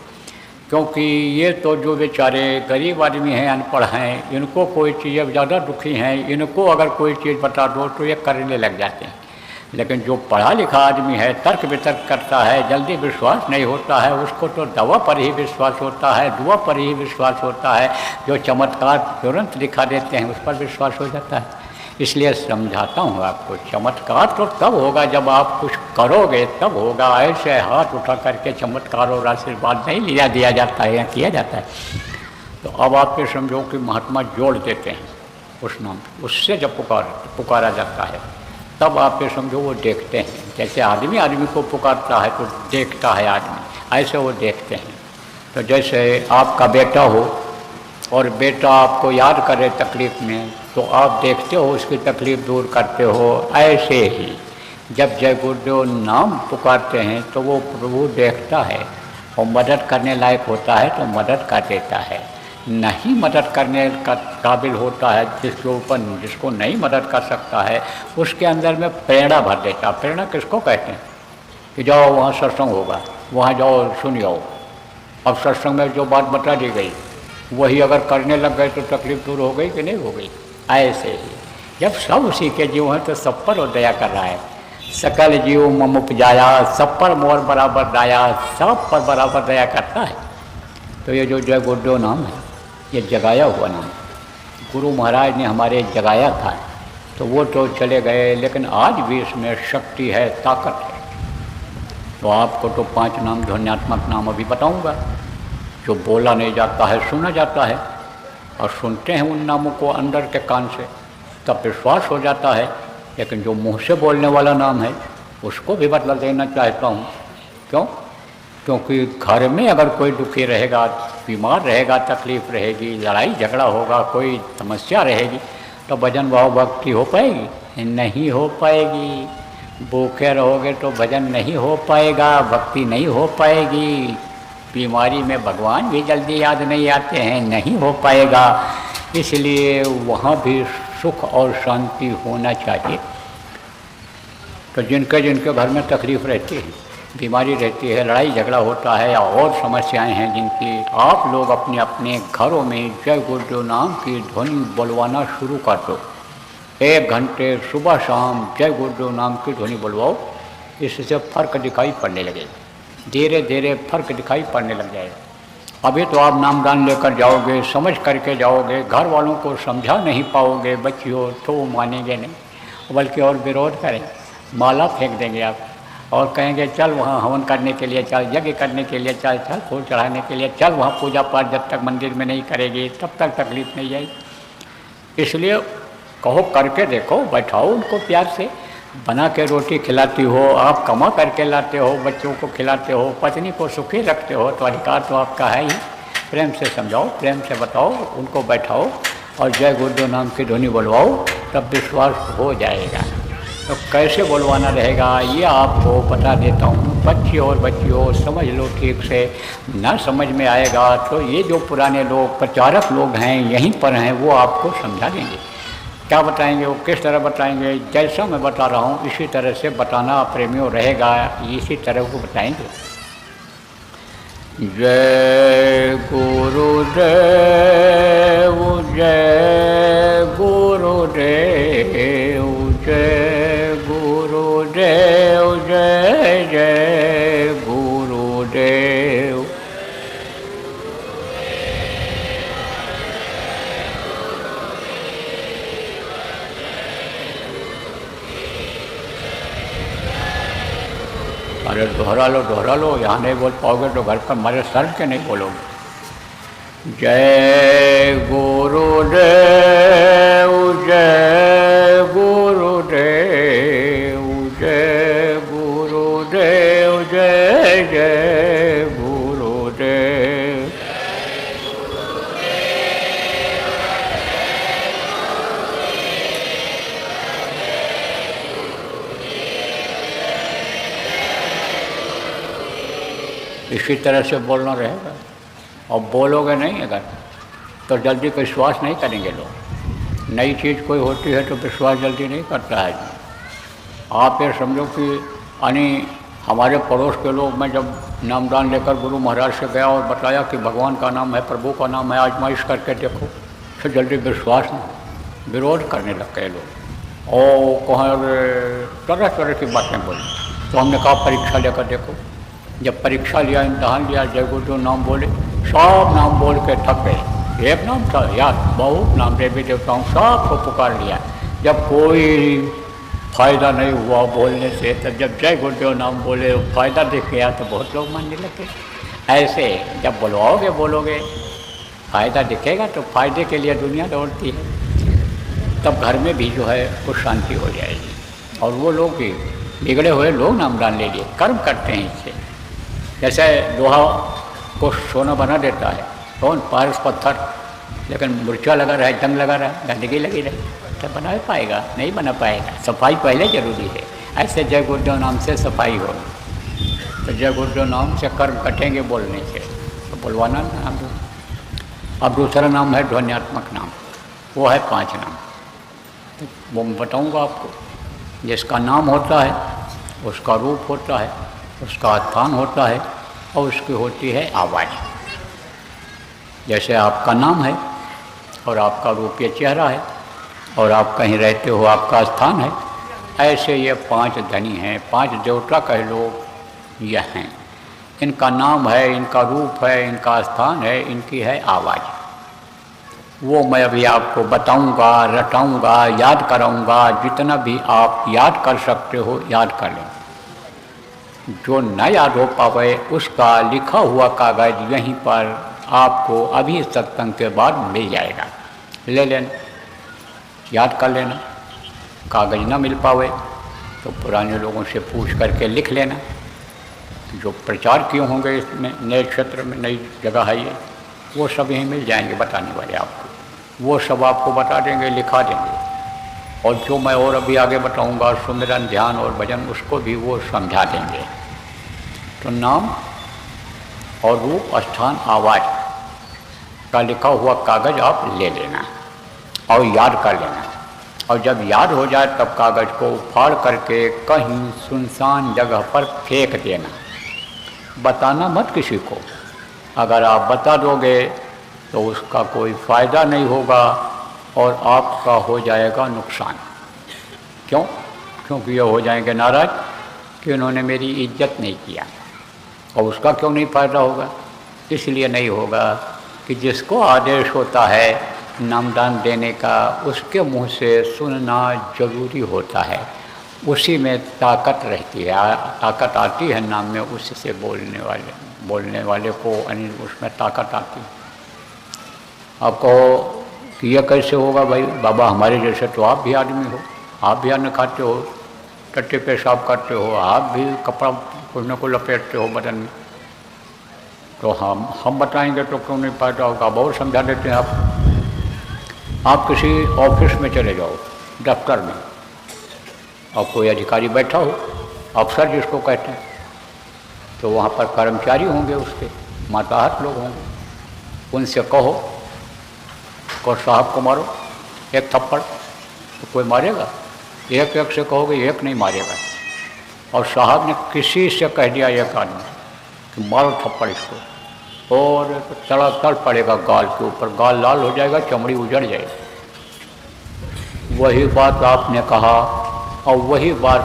क्योंकि ये तो जो बेचारे गरीब आदमी हैं, अनपढ़ हैं, इनको कोई चीज़ ज़्यादा दुखी हैं, इनको अगर कोई चीज़ बता दो तो ये करने लग जाते हैं। लेकिन जो पढ़ा लिखा आदमी है, तर्क वितर्क करता है, जल्दी विश्वास नहीं होता है, उसको तो दवा पर ही विश्वास होता है, दुआ पर ही विश्वास होता है, जो चमत्कार तुरंत दिखा देते हैं उस पर विश्वास हो जाता है। इसलिए समझाता हूँ आपको, चमत्कार तो तब होगा जब आप कुछ करोगे तब होगा। ऐसे हाथ उठा करके चमत्कार और आशीर्वाद नहीं लिया दिया जाता है या किया जाता है। तो अब आप ये समझो कि महात्मा जोड़ देते हैं उस नाम, उससे जब पुकारा जाता है तब आप ये समझो वो देखते हैं। जैसे आदमी आदमी को पुकारता है तो देखता है आदमी, ऐसे वो देखते हैं। तो जैसे आपका बेटा हो और बेटा आपको याद करे तकलीफ़ में, तो आप देखते हो उसकी तकलीफ़ दूर करते हो। ऐसे ही जब जय गुरुदेव नाम पुकारते हैं तो वो प्रभु देखता है और मदद करने लायक होता है तो मदद कर देता है। नहीं मदद करने का काबिल होता है, जिसको नहीं मदद कर सकता है, उसके अंदर में प्रेरणा भर देता। प्रेरणा किसको कहते हैं? कि जाओ वहाँ सत्संग होगा, वहाँ जाओ सुन जाओ। अब सत्संग में जो बात बता दी गई वही अगर करने लग गए तो तकलीफ दूर हो गई कि नहीं हो गई? ऐसे ही जब सब उसी के जीव हैं तो सब पर वो दया कर रहा है। सकल जीव मम उपजाया, सब पर मोर बराबर दाया, सब पर बराबर दया करता है। तो ये जो जय गुरुदेव नाम है ये जगाया हुआ नाम, गुरु महाराज ने हमारे जगाया था, तो वो तो चले गए, लेकिन आज भी इसमें शक्ति है, ताकत है। तो आपको तो 5 नाम ध्वन्यात्मक नाम अभी बताऊंगा, जो बोला नहीं जाता है सुना जाता है, और सुनते हैं उन नामों को अंदर के कान से तब विश्वास हो जाता है। लेकिन जो मुँह से बोलने वाला नाम है उसको भी बदला देना चाहता हूँ। क्यों? क्योंकि घर में अगर कोई दुखी रहेगा, बीमार रहेगा, तकलीफ़ रहेगी, लड़ाई झगड़ा होगा, कोई समस्या रहेगी, तो भजन भाव भक्ति हो पाएगी? नहीं हो पाएगी। भूखे रहोगे तो भजन नहीं हो पाएगा, भक्ति नहीं हो पाएगी। बीमारी में भगवान भी जल्दी याद नहीं आते हैं, नहीं हो पाएगा। इसलिए वहाँ भी सुख और शांति होना चाहिए। तो जिनके जिनके घर में तकलीफ़ रहती है, बीमारी रहती है, लड़ाई झगड़ा होता है या और समस्याएं हैं जिनकी, आप लोग अपने अपने घरों में जय गुरुदेव नाम की ध्वनि बुलवाना शुरू कर दो। 1 घंटे सुबह शाम जय गुरुदेव नाम की ध्वनि बुलवाओ, इससे फ़र्क दिखाई पड़ने लगेगा। धीरे धीरे फ़र्क दिखाई पड़ने लग जाएगा। अभी तो आप नामदान लेकर जाओगे, समझ करके जाओगे, घर वालों को समझा नहीं पाओगे, बच्चियों तो वो मानेंगे नहीं, बल्कि और विरोध करेंगे, माला फेंक देंगे आप और कहेंगे चल वहाँ हवन करने के लिए चल, यज्ञ करने के लिए चल, चल फूल चढ़ाने के लिए चल, वहाँ पूजा पाठ जब तक मंदिर में नहीं करेगी तब तक तकलीफ़ नहीं जाएगी। इसलिए कहो करके देखो, बैठाओ उनको प्यार से, बना के रोटी खिलाती हो, आप कमा करके लाते हो, बच्चों को खिलाते हो, पत्नी को सुखी रखते हो, तो अधिकार तो आपका है ही। प्रेम से समझाओ, प्रेम से बताओ, उनको बैठाओ और जय गुरुदेव नाम की ध्वनि बुलवाओ, तब विश्वास हो जाएगा। तो कैसे बुलवाना रहेगा ये आपको बता देता हूँ। बच्चे और बच्चियों समझ लो ठीक से, ना समझ में आएगा तो ये जो पुराने लोग प्रचारक लोग हैं यहीं पर हैं, वो आपको समझा देंगे। क्या बताएंगे वो, किस तरह बताएंगे? जैसा मैं बता रहा हूँ इसी तरह से बताना प्रेमियों रहेगा, इसी तरह को बताएंगे। जय गुरुदेव, जय गुरुदेव, जय गुरुदेव, जय जय गुरुदेव। अरे दोहरा लो, यहाँ नहीं बोल पाओगे तो घर पर मरे सर के नहीं बोलोगे। जय गुरुदेव, जय गुरुदेव, जय गुरुदेव, जय जय गुरुदेव। इसी तरह से बोलना रहेगा। और बोलोगे नहीं अगर तो जल्दी विश्वास नहीं करेंगे लोग। नई चीज़ कोई होती है तो विश्वास जल्दी नहीं करता है। आप ये समझो कि यानी हमारे पड़ोस के लोग, मैं जब नामदान लेकर गुरु महाराज से गया और बताया कि भगवान का नाम है, प्रभु का नाम है, आजमाइश करके देखो, तो जल्दी विश्वास नहीं, विरोध करने लग गए लोग और कहें तरह तरह की बातें बोली। तो हमने कहा परीक्षा लेकर देखो। जब परीक्षा लिया, इम्तहान लिया, जय गुरुदेव नाम बोले, सब नाम बोल के थक गए। एक नाम था यार, बहुत नाम देवी देवताओं सबको पुकार लिया। जब कोई फायदा नहीं हुआ बोलने से, तब जब जय गुरुदेव नाम बोले फायदा दिख गया तो बहुत लोग मानने लगे। ऐसे जब बोलोगे फायदा दिखेगा तो फायदे के लिए दुनिया दौड़ती है, तब घर में भी जो है कुछ शांति हो जाएगी। और वो लोग भी बिगड़े हुए लोग नामदान ले लिए, कर्म करते हैं इससे। जैसे लोहा को सोना बना देता है कौन? पारस पत्थर, लेकिन मुर्चा लगा रहा है, जंग लगा रहा है, गंदगी लगी रही, तो बना पाएगा? नहीं बना पाएगा। सफाई पहले जरूरी है। ऐसे जय गुरुदेव नाम से सफाई हो, तो जय गुरुदेव नाम से कर्म कटेंगे बोलने से, तो बुलवाना नाम। अब दूसरा नाम है ध्वन्यात्मक नाम, वो है 5 नाम। तो वो मैं बताऊँगा आपको। जिसका नाम होता है उसका रूप होता है, उसका स्थान होता है और उसकी होती है आवाज़। जैसे आपका नाम है और आपका रूप ये चेहरा है और आप कहीं रहते हो, आपका स्थान है, ऐसे ये 5 धनी हैं, 5 देवता कह लो यह हैं। इनका नाम है, इनका रूप है, इनका स्थान है, इनकी है आवाज़। वो मैं अभी आपको बताऊंगा, रटाऊंगा, याद कराऊंगा। जितना भी आप याद कर सकते हो याद कर लें। जो न याद हो पावे उसका लिखा हुआ कागज़ यहीं पर आपको अभी सत्संग के बाद मिल जाएगा, ले लेना, याद कर लेना। कागज़ ना मिल पावे तो पुराने लोगों से पूछ करके लिख लेना, जो प्रचार किए होंगे इसमें, नए क्षेत्र में, नई जगह है ये, वो सब यहीं मिल जाएंगे बताने वाले आपको। वो सब आपको बता देंगे, लिखा देंगे। और जो मैं और अभी आगे बताऊंगा, सुमिरन, ध्यान और भजन, उसको भी वो समझा देंगे। तो नाम और रूप, स्थान, आवाज़ का लिखा हुआ कागज़ आप ले लेना और याद कर लेना। और जब याद हो जाए तब कागज़ को फाड़ करके कहीं सुनसान जगह पर फेंक देना। बताना मत किसी को। अगर आप बता दोगे तो उसका कोई फ़ायदा नहीं होगा और आपका हो जाएगा नुकसान। क्यों? क्योंकि ये हो जाएंगे नाराज़ कि उन्होंने मेरी इज्जत नहीं किया। और उसका क्यों नहीं फ़ायदा होगा? इसलिए नहीं होगा कि जिसको आदेश होता है नामदान देने का, उसके मुंह से सुनना जरूरी होता है। उसी में ताकत रहती है, ताकत आती है नाम में, उसी से बोलने वाले को उसमें ताकत आती है। आप कहो कि यह कैसे होगा भाई? बाबा हमारे जैसे तो आप भी आदमी हो, आप भी अन्न खाते हो, टट्टे पेशाब करते हो, आप भी कपड़ा कुछ न कुछ लपेटते हो बदन में, तो हम बताएंगे तो क्यों नहीं फायदा होगा? बहुत समझा देते हैं आप किसी ऑफिस में चले जाओ, दफ्तर में, और कोई अधिकारी बैठा हो, अफसर जिसको कहते हैं, तो वहाँ पर कर्मचारी होंगे उसके, माताहत लोग होंगे। उनसे कहो को साहब को मारो एक थप्पड़, तो कोई मारेगा? एक एक से कहोगे, एक नहीं मारेगा। और साहब ने किसी से कह दिया एक आदमी कि मारो थप्पड़ इसको, और तड़ पड़ेगा गाल के ऊपर, गाल लाल हो जाएगा, चमड़ी उजड़ जाएगी। वही बात आपने कहा और वही बात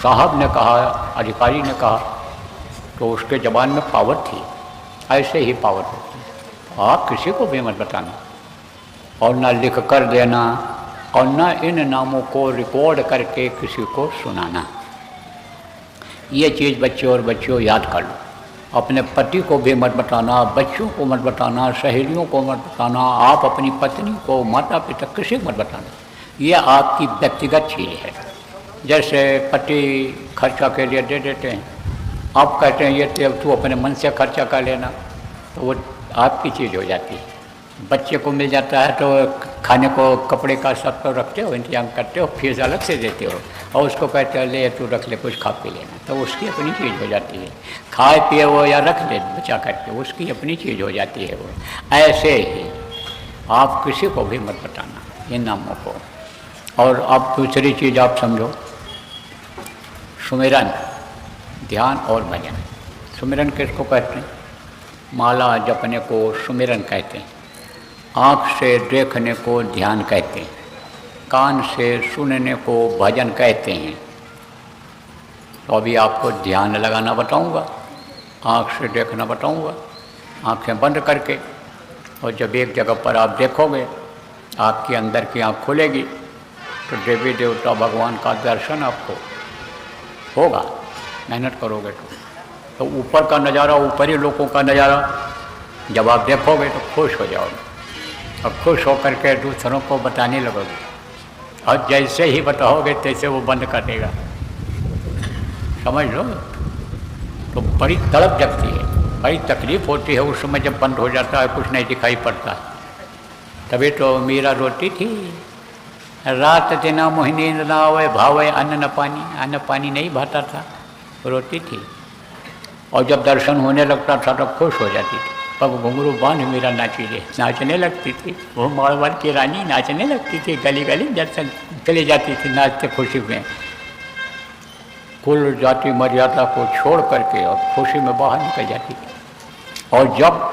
साहब ने कहा, अधिकारी ने कहा, तो उसके जबान में पावर थी। ऐसे ही पावर होती है। आप किसी को भी मत बताना और ना लिख कर देना और ना इन नामों को रिकॉर्ड करके किसी को सुनाना। ये चीज़ बच्चे और बच्चियों याद कर लो। अपने पति को भी मत बताना, बच्चों को मत बताना, सहेलियों को मत बताना, आप अपनी पत्नी को, माता पिता, किसी को मत बताना। ये आपकी व्यक्तिगत चीज़ है। जैसे पति खर्चा के लिए दे देते हैं, आप कहते हैं ये तू अपने मन से खर्चा कर लेना, तो वो आपकी चीज़ हो जाती है। बच्चे को मिल जाता है तो खाने को, कपड़े का सब तो रखते हो, इंतजाम करते हो, फीस अलग से देते हो, और उसको कहते हो ले तू रख ले, कुछ खा पी लेना, तो उसकी अपनी चीज़ हो जाती है। खाए पिए वो या रख ले बचा करके, उसकी अपनी चीज़ हो जाती है वो। ऐसे ही आप किसी को भी मत बताना इन नामों को। और अब दूसरी चीज़ आप समझो, सुमिरन, ध्यान और भजन। सुमिरन किसको कहते हैं? माला जपने को सुमिरन कहते हैं। आँख से देखने को ध्यान कहते हैं, कान से सुनने को भजन कहते हैं। तो अभी आपको ध्यान लगाना बताऊंगा, आँख से देखना बताऊंगा, आँखें बंद करके, और जब एक जगह पर आप देखोगे, आपके अंदर की आँख खुलेगी तो देवी देवता भगवान का दर्शन आपको होगा। मेहनत करोगे तो ऊपर का नज़ारा, ऊपरी लोगों का नज़ारा जब आप देखोगे तो खुश हो जाओगे, और खुश होकर के दूसरों को बताने लगोगे, और जैसे ही बताओगे तैसे वो बंद कर देगा। समझ लो। तो बड़ी तड़प जगती है, बड़ी तकलीफ़ होती है उस समय जब बंद हो जाता है, कुछ नहीं दिखाई पड़ता। तभी तो मीरा रोती थी, रात दिना मोहि नींद ना आवे, भावे अन्न न पानी। अन्न पानी नहीं भाता था, रोती थी। और जब दर्शन होने लगता था तो खुश हो जाती थी, पग घुंघरू बांध मीरा नाचने लगती थी। वो मारवाड़ की रानी नाचने लगती थी, गली गली दर्शन चली जाती थी नाचते खुशी में, कुल जाति मर्यादा को छोड़ करके और खुशी में बाहर निकल जाती थी। और जब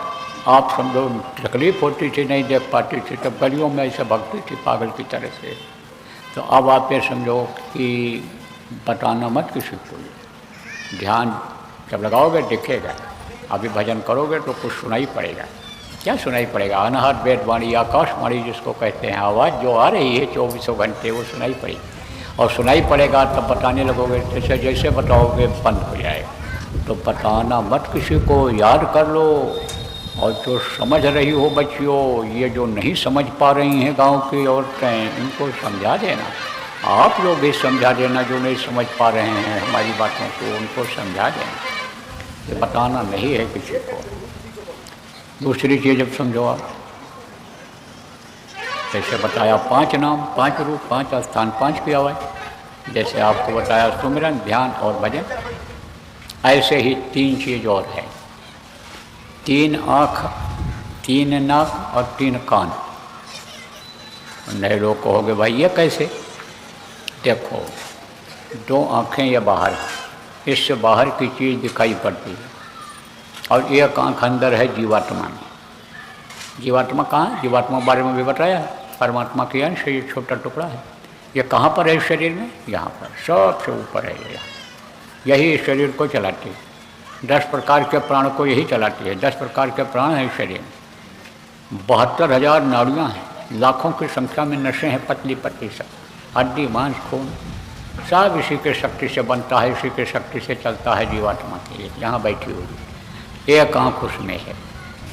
आप समझो तकलीफ होती थी, नहीं देख पाती थी, तब गलियों में ऐसे भगती थी पागल की तरह से। तो अब आप ये समझो कि बताना मत किसी को, ध्यान जब लगाओगे दिखेगा। अभी भजन करोगे तो कुछ सुनाई पड़ेगा। क्या सुनाई पड़ेगा? अनहद वेदवाणी, आकाशवाणी जिसको कहते हैं, आवाज़ जो आ रही है 24 घंटे वो सुनाई पड़ेगी। और सुनाई पड़ेगा तब बताने लगोगे, जैसे जैसे बताओगे बंद हो जाएगा। तो बताना मत किसी को, याद कर लो। और जो समझ रही हो बच्चियों, ये जो नहीं समझ पा रही हैं गांव की औरतें, इनको समझा देना। आप लोग भी समझा देना, जो नहीं समझ पा रहे हैं हमारी बातों को, उनको समझा देना। ये बताना नहीं है किसी को। दूसरी चीज़ अब समझो आप, जैसे बताया 5 नाम, 5 रूप, 5 स्थान, 5 की आवाज़। जैसे आपको बताया सुमिरन, ध्यान और भजन, ऐसे ही 3 चीज़ और है। 3 आँख, 3 नाक और 3 कान। नए लोग कहोगे भाई ये कैसे? देखो, 2 आँखें ये बाहर, इससे बाहर की चीज़ दिखाई पड़ती है, और एक आँख अंदर है जीवात्मा में। जीवात्मा कहाँ है? जीवात्मा बारे में भी बताया, परमात्मा की अंश ये छोटा टुकड़ा है। ये कहाँ पर है शरीर में? यहाँ पर, सबसे ऊपर है ये। यही शरीर को चलाती है। 10 प्रकार के प्राण को यही चलाती है। 10 प्रकार के प्राण हैं शरीर में। 72,000 नाड़ियाँ हैं, लाखों की संख्या में नसें हैं, पतली पतली सब, हड्डी मांस खून सब इसी के शक्ति से बनता है, इसी के शक्ति से चलता है जीवात्मा के लिए। यहाँ बैठी हुई एक आँख उसमें है,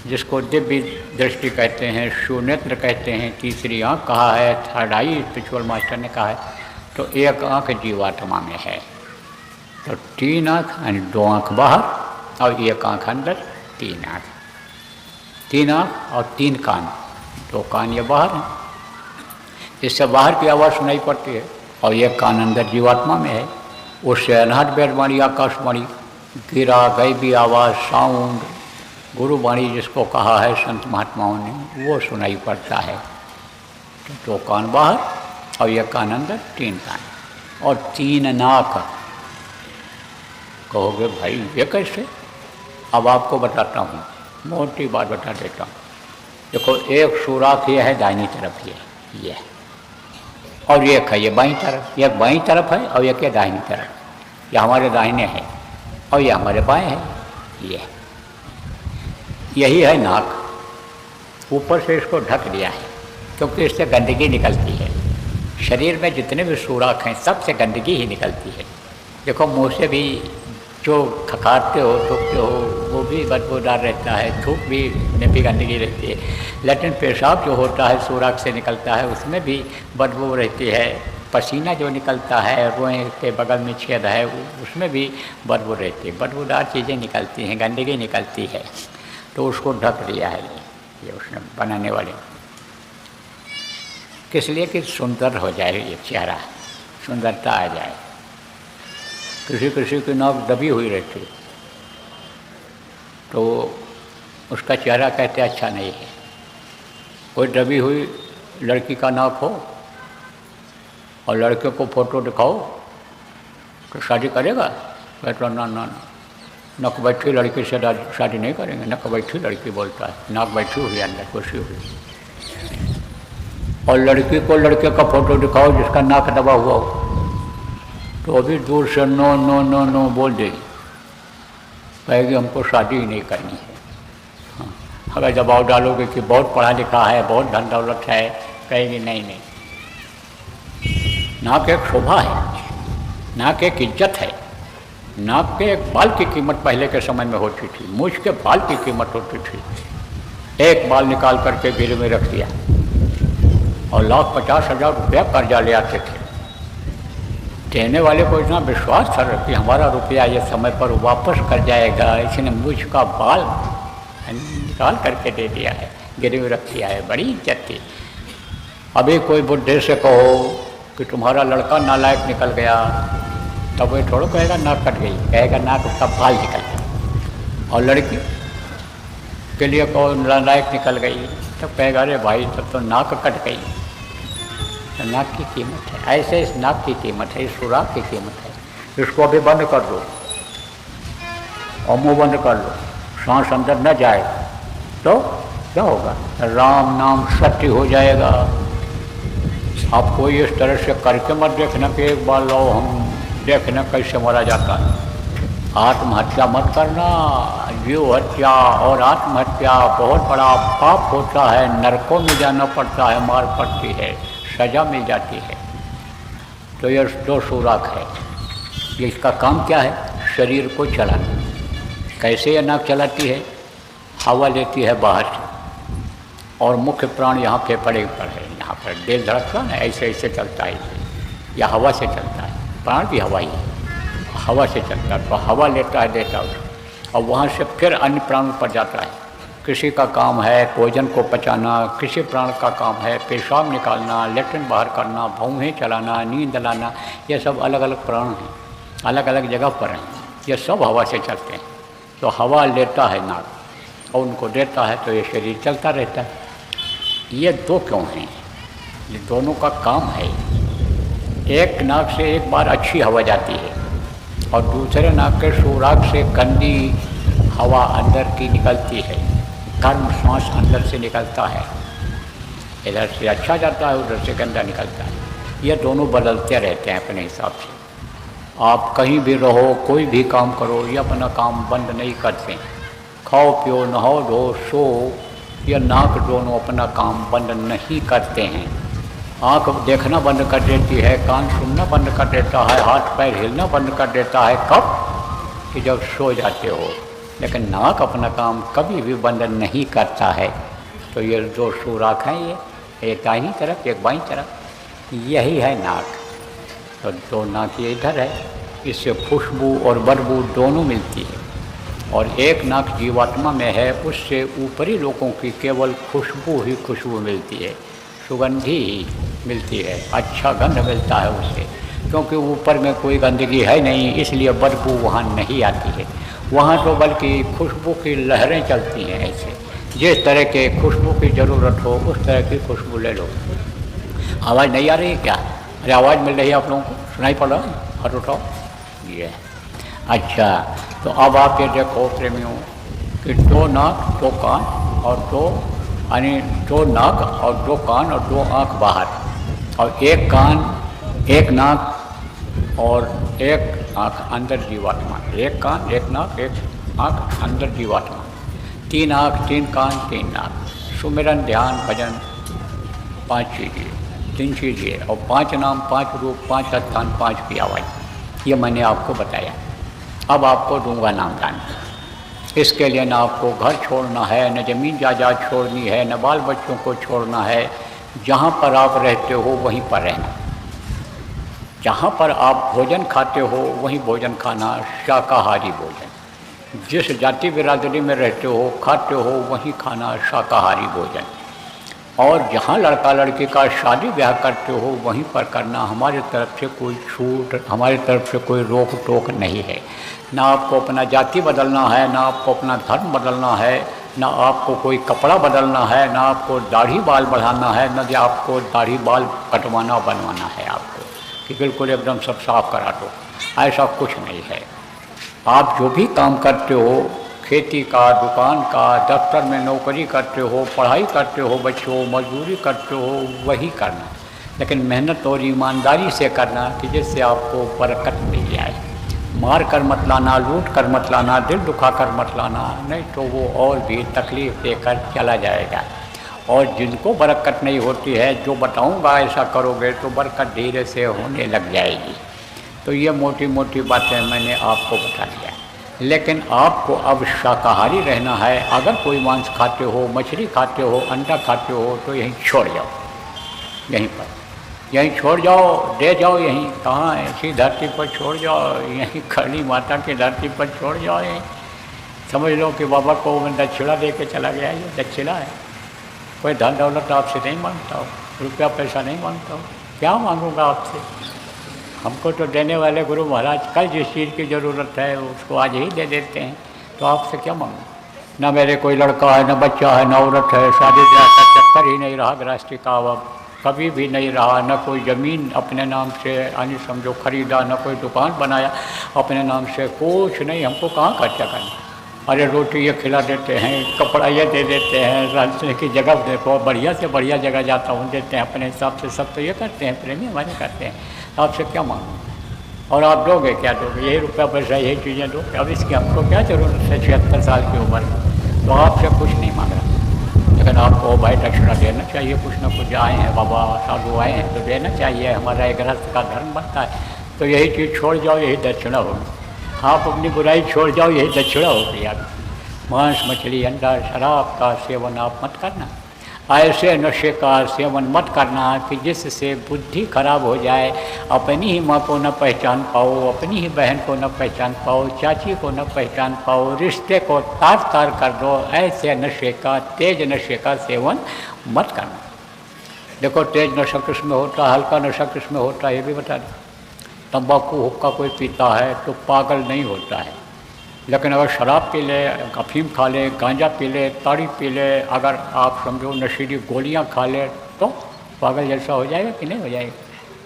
जिसको दिव्य दृष्टि कहते हैं, सुनेत्र कहते हैं, तीसरी आँख कहा है, थर्ड आई स्पिरिचुअल मास्टर ने कहा है। तो एक आँख जीवात्मा में है। तो 3 आँख यानी 2 आँख बाहर और एक आँख अंदर, 3 आँख। 3 आँख और 3 कान, 2 कान ये बाहर हैं, इससे बाहर की आवाज़ सुनाई पड़ती है, और ये कान अंदर जीवात्मा में है। उससे अनहद वेदवाणी, आकाशवाणी, गिरा गैबी आवाज़, साउंड, गुरुवाणी जिसको कहा है संत महात्माओं ने, वो सुनाई पड़ता है। तो 2 कान बाहर और ये कान अंदर, 3 कान और 3 नाक। कहोगे भाई ये कैसे? अब आपको बताता हूँ, मोटी बात बता देता हूँ। देखो, एक सुराख ये है दाहिनी तरफ, ये और एक है ये बाईं तरफ। एक बाईं तरफ है और एक है दाहिनी तरफ। ये हमारे दाहिने है और ये हमारे बाएं है। ये यही है नाक। ऊपर से इसको ढक दिया है क्योंकि इससे गंदगी निकलती है। शरीर में जितने भी सुराख हैं सबसे गंदगी ही निकलती है। देखो, मुँह से भी जो खखारते हो थूकते हो वो भी बदबूदार रहता है, थूक भी में भी गंदगी रहती है। लेकिन पेशाब जो होता है सुराख से निकलता है उसमें भी बदबू रहती है। पसीना जो निकलता है रोए के बगल में छेद है उसमें भी बदबू रहती है। बदबूदार चीज़ें निकलती हैं, गंदगी निकलती है, तो उसको ढक दिया है ये उसने बनाने वाले, किस लिए कि सुंदर हो जाए ये चेहरा, सुंदरता आ जाए। किसी किसी की नाक दबी हुई रहती है तो उसका चेहरा कहते अच्छा नहीं है। कोई दबी हुई लड़की का नाक हो और लड़के को फोटो दिखाओ तो शादी करेगा? कहता ना ना ना, नक बैठी लड़की से शादी नहीं करेंगे। नक बैठी लड़की बोलता है, नाक बैठी हुई अंदर खुशी हुई। और लड़की को लड़के का फोटो दिखाओ जिसका नाक दबा हुआ हो तो अभी दूर से नो नो नो नो बोल देगी, कहेगी हमको शादी ही नहीं करनी है। हाँ, अगर दबाव डालोगे कि बहुत पढ़ा लिखा है, बहुत धन दौलत है, कहेगी नहीं नहीं। नाक एक शोभा है, नाक एक इज्जत है। नाक के एक बाल की कीमत पहले के समय में होती थी, मूछ के बाल की कीमत होती थी। एक बाल निकाल करके गिर में रख दिया और 1,50,000 रुपया कर्जा ले आते थे। देने वाले को इतना विश्वास था कि हमारा रुपया ये समय पर वापस कर जाएगा, इसने मूछ का बाल निकाल करके दे दिया है, गिरवी रख दिया है, बड़ी इज्जत थी। अभी कोई बुढ़े से कहो कि तुम्हारा लड़का नालायक निकल गया, तब वो थोड़ा कहेगा नाक कट गई, कहेगा नाक उसका बाल निकल गया। और लड़की के लिए कहो नालायक निकल गई, तब कहेगा अरे भाई तब तो नाक कट गई। तो नाक की कीमत है, ऐसे इस नाक की कीमत है, इस सुराख की कीमत है। इसको अभी बंद कर दो और मुँह बंद कर लो, सांस अंदर न जाए तो क्या होगा? राम नाम सत्य हो जाएगा। आप कोई इस तरह से करके मत देखना कि एक बार लो हम देखना कैसे मरा जाता है। आत्महत्या मत करना। जीव हत्या और आत्महत्या बहुत बड़ा पाप होता है, नरकों में जाना पड़ता है, मार पड़ती है, सजा मिल जाती है। तो ये 2 सुराख है। ये इसका काम क्या है? शरीर को चलाना। कैसे ये नाक चलाती है? हवा लेती है बाहर से और मुख्य प्राण यहाँ फेफड़े पर है, यहाँ पर दिल धड़कता है ऐसे ऐसे चलता है, या हवा से चलता है। प्राण भी हवा ही है, हवा से चलता है। तो हवा लेता है देता है और वहाँ से फिर अन्य प्राणों पर जाता है। किसी का काम है भोजन को पचाना, किसी प्राण का काम है पेशाब निकालना, लेटरिन बाहर करना, भौहें चलाना, नींद लाना। ये सब अलग अलग प्राण हैं, अलग अलग जगह पर हैं, ये सब हवा से चलते हैं। तो हवा लेता है नाक और उनको देता है तो ये शरीर चलता रहता है। ये 2 क्यों हैं? ये दोनों का काम है। एक नाक से एक बार अच्छी हवा जाती है और दूसरे नाक के सुराख से गंदी हवा अंदर की निकलती है, गर्म सांस अंदर से निकलता है। इधर से अच्छा जाता है, उधर से गंदा निकलता है। ये दोनों बदलते रहते हैं अपने हिसाब से। आप कहीं भी रहो, कोई भी काम करो, ये अपना काम बंद नहीं करते। खाओ पियो नहाओ धो सो, ये नाक दोनों अपना काम बंद नहीं करते हैं। आँख देखना बंद कर देती है, कान सुनना बंद कर देता है, हाथ पैर हिलना बंद कर देता है। कब? कि जब सो जाते हो। लेकिन नाक अपना काम कभी भी बंद नहीं करता है। तो ये 2 सुराख हैं, ये एक दाहिनी तरफ एक बाईं तरफ, यही है नाक। तो 2 नाक ये इधर है, इससे खुशबू और बदबू दोनों मिलती है। और एक नाक जीवात्मा में है, उससे ऊपरी लोगों की केवल खुशबू ही खुशबू मिलती है, सुगंधी ही मिलती है, अच्छा गंध मिलता है उससे। क्योंकि ऊपर में कोई गंदगी है नहीं, इसलिए बदबू वहाँ नहीं आती है। वहाँ तो बल्कि खुशबू की लहरें चलती हैं। ऐसे जिस तरह के खुशबू की ज़रूरत हो उस तरह की खुशबू ले लो। आवाज़ नहीं आ रही है क्या? अरे आवाज़ मिल रही है आप लोगों को? सुनाई पड़ रहा है? हाथ उठाओ। ये अच्छा, तो अब आप ये देखो प्रेमियों कि 2 नाक 2 कान और 2 यानी 2 नाक और 2 कान और 2 आँख बाहर, और 1 कान 1 नाक और 1 आँख अंदर जीवात्मा। 1 कान 1 नाक 1 आँख अंदर जीवात्मा। 3 आँख 3 कान 3 नाक। सुमिरन ध्यान भजन 5 चीज़ें, 3 चीज़ें, और 5 नाम 5 रूप 5 स्थान 5 की आवाज़। ये मैंने आपको बताया। अब आपको दूंगा नामदान। इसके लिए ना आपको घर छोड़ना है, न ज़मीन जायदाद छोड़नी है, न बाल बच्चों को छोड़ना है। जहाँ पर आप रहते हो वहीं पर रहना, जहाँ पर आप भोजन खाते हो वहीं भोजन खाना, शाकाहारी भोजन। जिस जाति बिरादरी में रहते हो खाते हो वहीं खाना शाकाहारी भोजन। और जहाँ लड़का लड़की का शादी ब्याह करते हो वहीं पर करना। हमारी तरफ से कोई छूट, हमारी तरफ से कोई रोक टोक नहीं है। ना आपको अपना जाति बदलना है, ना आपको अपना धर्म बदलना है, ना आपको कोई कपड़ा बदलना है, ना आपको दाढ़ी बाल बढ़ाना है, ना आपको दाढ़ी बाल कटवाना बनवाना है आपको कि बिल्कुल एकदम सब साफ करा दो। ऐसा कुछ नहीं है। आप जो भी काम करते हो, खेती का, दुकान का, दफ्तर में नौकरी करते हो, पढ़ाई करते हो, बच्चों मजदूरी करते हो, वही करना, लेकिन मेहनत और ईमानदारी से करना कि जिससे आपको बरकत मिल जाए। मार कर मत लाना, लूट कर मत लाना, दिल दुखा कर मत लाना, नहीं तो वो और भी तकलीफ़ देकर चला जाएगा। और जिनको बरकत नहीं होती है, जो बताऊंगा ऐसा करोगे तो बरकत धीरे से होने लग जाएगी। तो ये मोटी मोटी बातें मैंने आपको बता दिया। लेकिन आपको अब शाकाहारी रहना है। अगर कोई मांस खाते हो, मछली खाते हो, अंडा खाते हो तो यहीं छोड़ जाओ, यहीं पर यहीं छोड़ जाओ, दे जाओ। यहीं कहाँ ऐसी धरती पर छोड़ जाओ, यहीं काली माता की धरती पर छोड़ जाओ। यहीं समझ लो कि बाबा को मैं दक्षिणा दे के चला गया। ये दक्षिणा है। कोई धन दौलत आपसे नहीं मांगता हो, रुपया पैसा नहीं मांगता हो। क्या मांगूंगा आपसे? हमको तो देने वाले गुरु महाराज कल जिस चीज़ की ज़रूरत है उसको आज ही दे देते हैं, तो आपसे क्या मांगूँ? ना मेरे कोई लड़का है, ना बच्चा है, ना औरत है, शादी ब्याह का चक्कर ही नहीं रहा गृहस्थी का, अब कभी भी नहीं रहा। न कोई ज़मीन अपने नाम से यानी समझो खरीदा, न कोई दुकान बनाया अपने नाम से, कुछ नहीं। हमको कहाँ खर्चा करना? अरे रोटी ये खिला देते हैं, कपड़ा ये दे देते हैं, रहने की जगह देखो बढ़िया से बढ़िया जगह जाता हूँ देते हैं अपने हिसाब से। सब तो ये करते हैं, प्रेमी हमारे करते हैं। आपसे क्या मांगूँ? और आप दोगे क्या? दोगे यही रुपया पैसा, यही चीज़ें दोगे। अब इसकी हमको क्या ज़रूरत है 76 साल की उम्र में? तो आपसे कुछ नहीं मांग रहा, लेकिन आपको भाई दक्षिणा देना चाहिए। कुछ ना कुछ आए हैं बाबा, साधु आए हैं तो देना चाहिए। हमारा एक गृहस्थ का धर्म बनता है। तो यही चीज़ छोड़ जाओ, यही दक्षिणा होगी। आप अपनी बुराई छोड़ जाओ, यही दक्षिणा होगी आपकी। मांस मछली अंडा शराब का सेवन आप मत करना। ऐसे नशे का सेवन मत करना कि जिससे बुद्धि खराब हो जाए, अपनी ही माँ को न पहचान पाओ, अपनी ही बहन को न पहचान पाओ, चाची को न पहचान पाओ, रिश्ते को तार तार कर दो। ऐसे नशे का, तेज नशे का सेवन मत करना। देखो तेज नशा किसमें होता है, हल्का नशा किसमें होता है, ये भी बता दो। तंबाकू हुक्का कोई पीता है तो पागल नहीं होता है, लेकिन अगर शराब पी ले, अफीम खा ले, गांजा पी ले, ताड़ी पी ले, अगर आप समझो नशीली गोलियां खा ले तो पागल जैसा हो जाएगा कि नहीं हो जाएगा?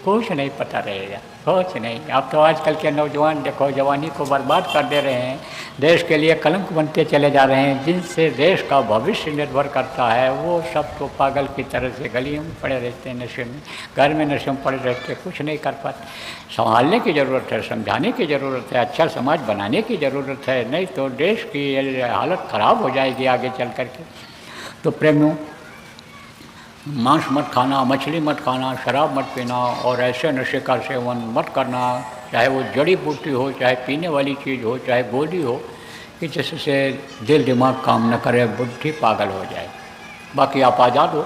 कुछ नहीं पता रहेगा, कुछ नहीं। आप तो आजकल के नौजवान देखो जवानी को बर्बाद कर दे रहे हैं, देश के लिए कलंक बनते चले जा रहे हैं। जिनसे देश का भविष्य निर्भर करता है वो सब तो पागल की तरह से गलियों में पड़े रहते हैं, नशे में, घर में नशे में पड़े रहते हैं, कुछ नहीं कर पाते। संभालने की ज़रूरत है, समझाने की ज़रूरत है, अच्छा समाज बनाने की ज़रूरत है, नहीं तो देश की हालत ख़राब हो जाएगी आगे चल कर के। तो प्रेमियों, मांस मत खाना, मछली मत खाना, शराब मत पीना और ऐसे नशे का सेवन मत करना, चाहे वो जड़ी बूटी हो, चाहे पीने वाली चीज़ हो, चाहे गोली हो, कि जिससे दिल दिमाग काम न करे, बुद्धि पागल हो जाए। बाकी आप आज़ाद हो,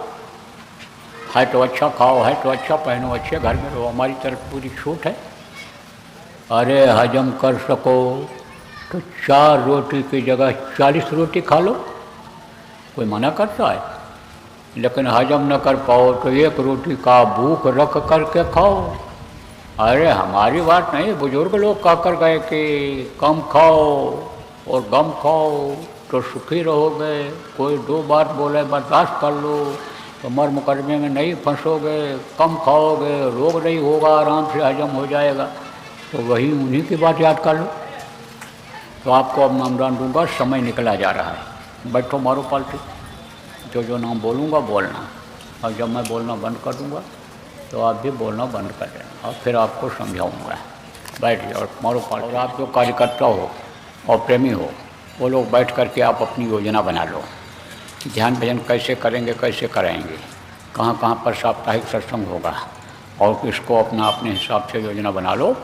है तो अच्छा खाओ, है तो अच्छा पहनो, अच्छे घर में रहो, हमारी तरफ पूरी छूट है। अरे हजम कर सको तो 4 रोटी की जगह 40 रोटी खा लो, कोई मना करता है? लेकिन हजम न कर पाओ तो 1 रोटी का भूख रख करके खाओ। अरे हमारी बात नहीं, बुजुर्ग लोग कह कर गए कि कम खाओ और गम खाओ तो सुखी रहोगे। कोई 2 बात बोले बर्दाश्त कर लो तो मर मुकदमे में नहीं फंसोगे, कम खाओगे रोग नहीं होगा, आराम से हजम हो जाएगा। तो वही उन्हीं की बात याद कर लो। तो आपको अब नामदान दूंगा, समय निकला जा रहा है। बैठो मारो पालतू, जो नाम बोलूँगा बोलना, और जब मैं बोलना बंद कर दूँगा तो आप भी बोलना बंद कर देना, और फिर आपको समझाऊँगा। बैठ जाओ और मारो पालतू। और आप जो कार्यकर्ता हो और प्रेमी हो, वो लोग बैठ करके आप अपनी योजना बना लो। ध्यान भजन कैसे करेंगे, कैसे कराएंगे, कहाँ कहाँ पर साप्ताहिक सत्संग होगा, और इसको अपने हिसाब से योजना बना लो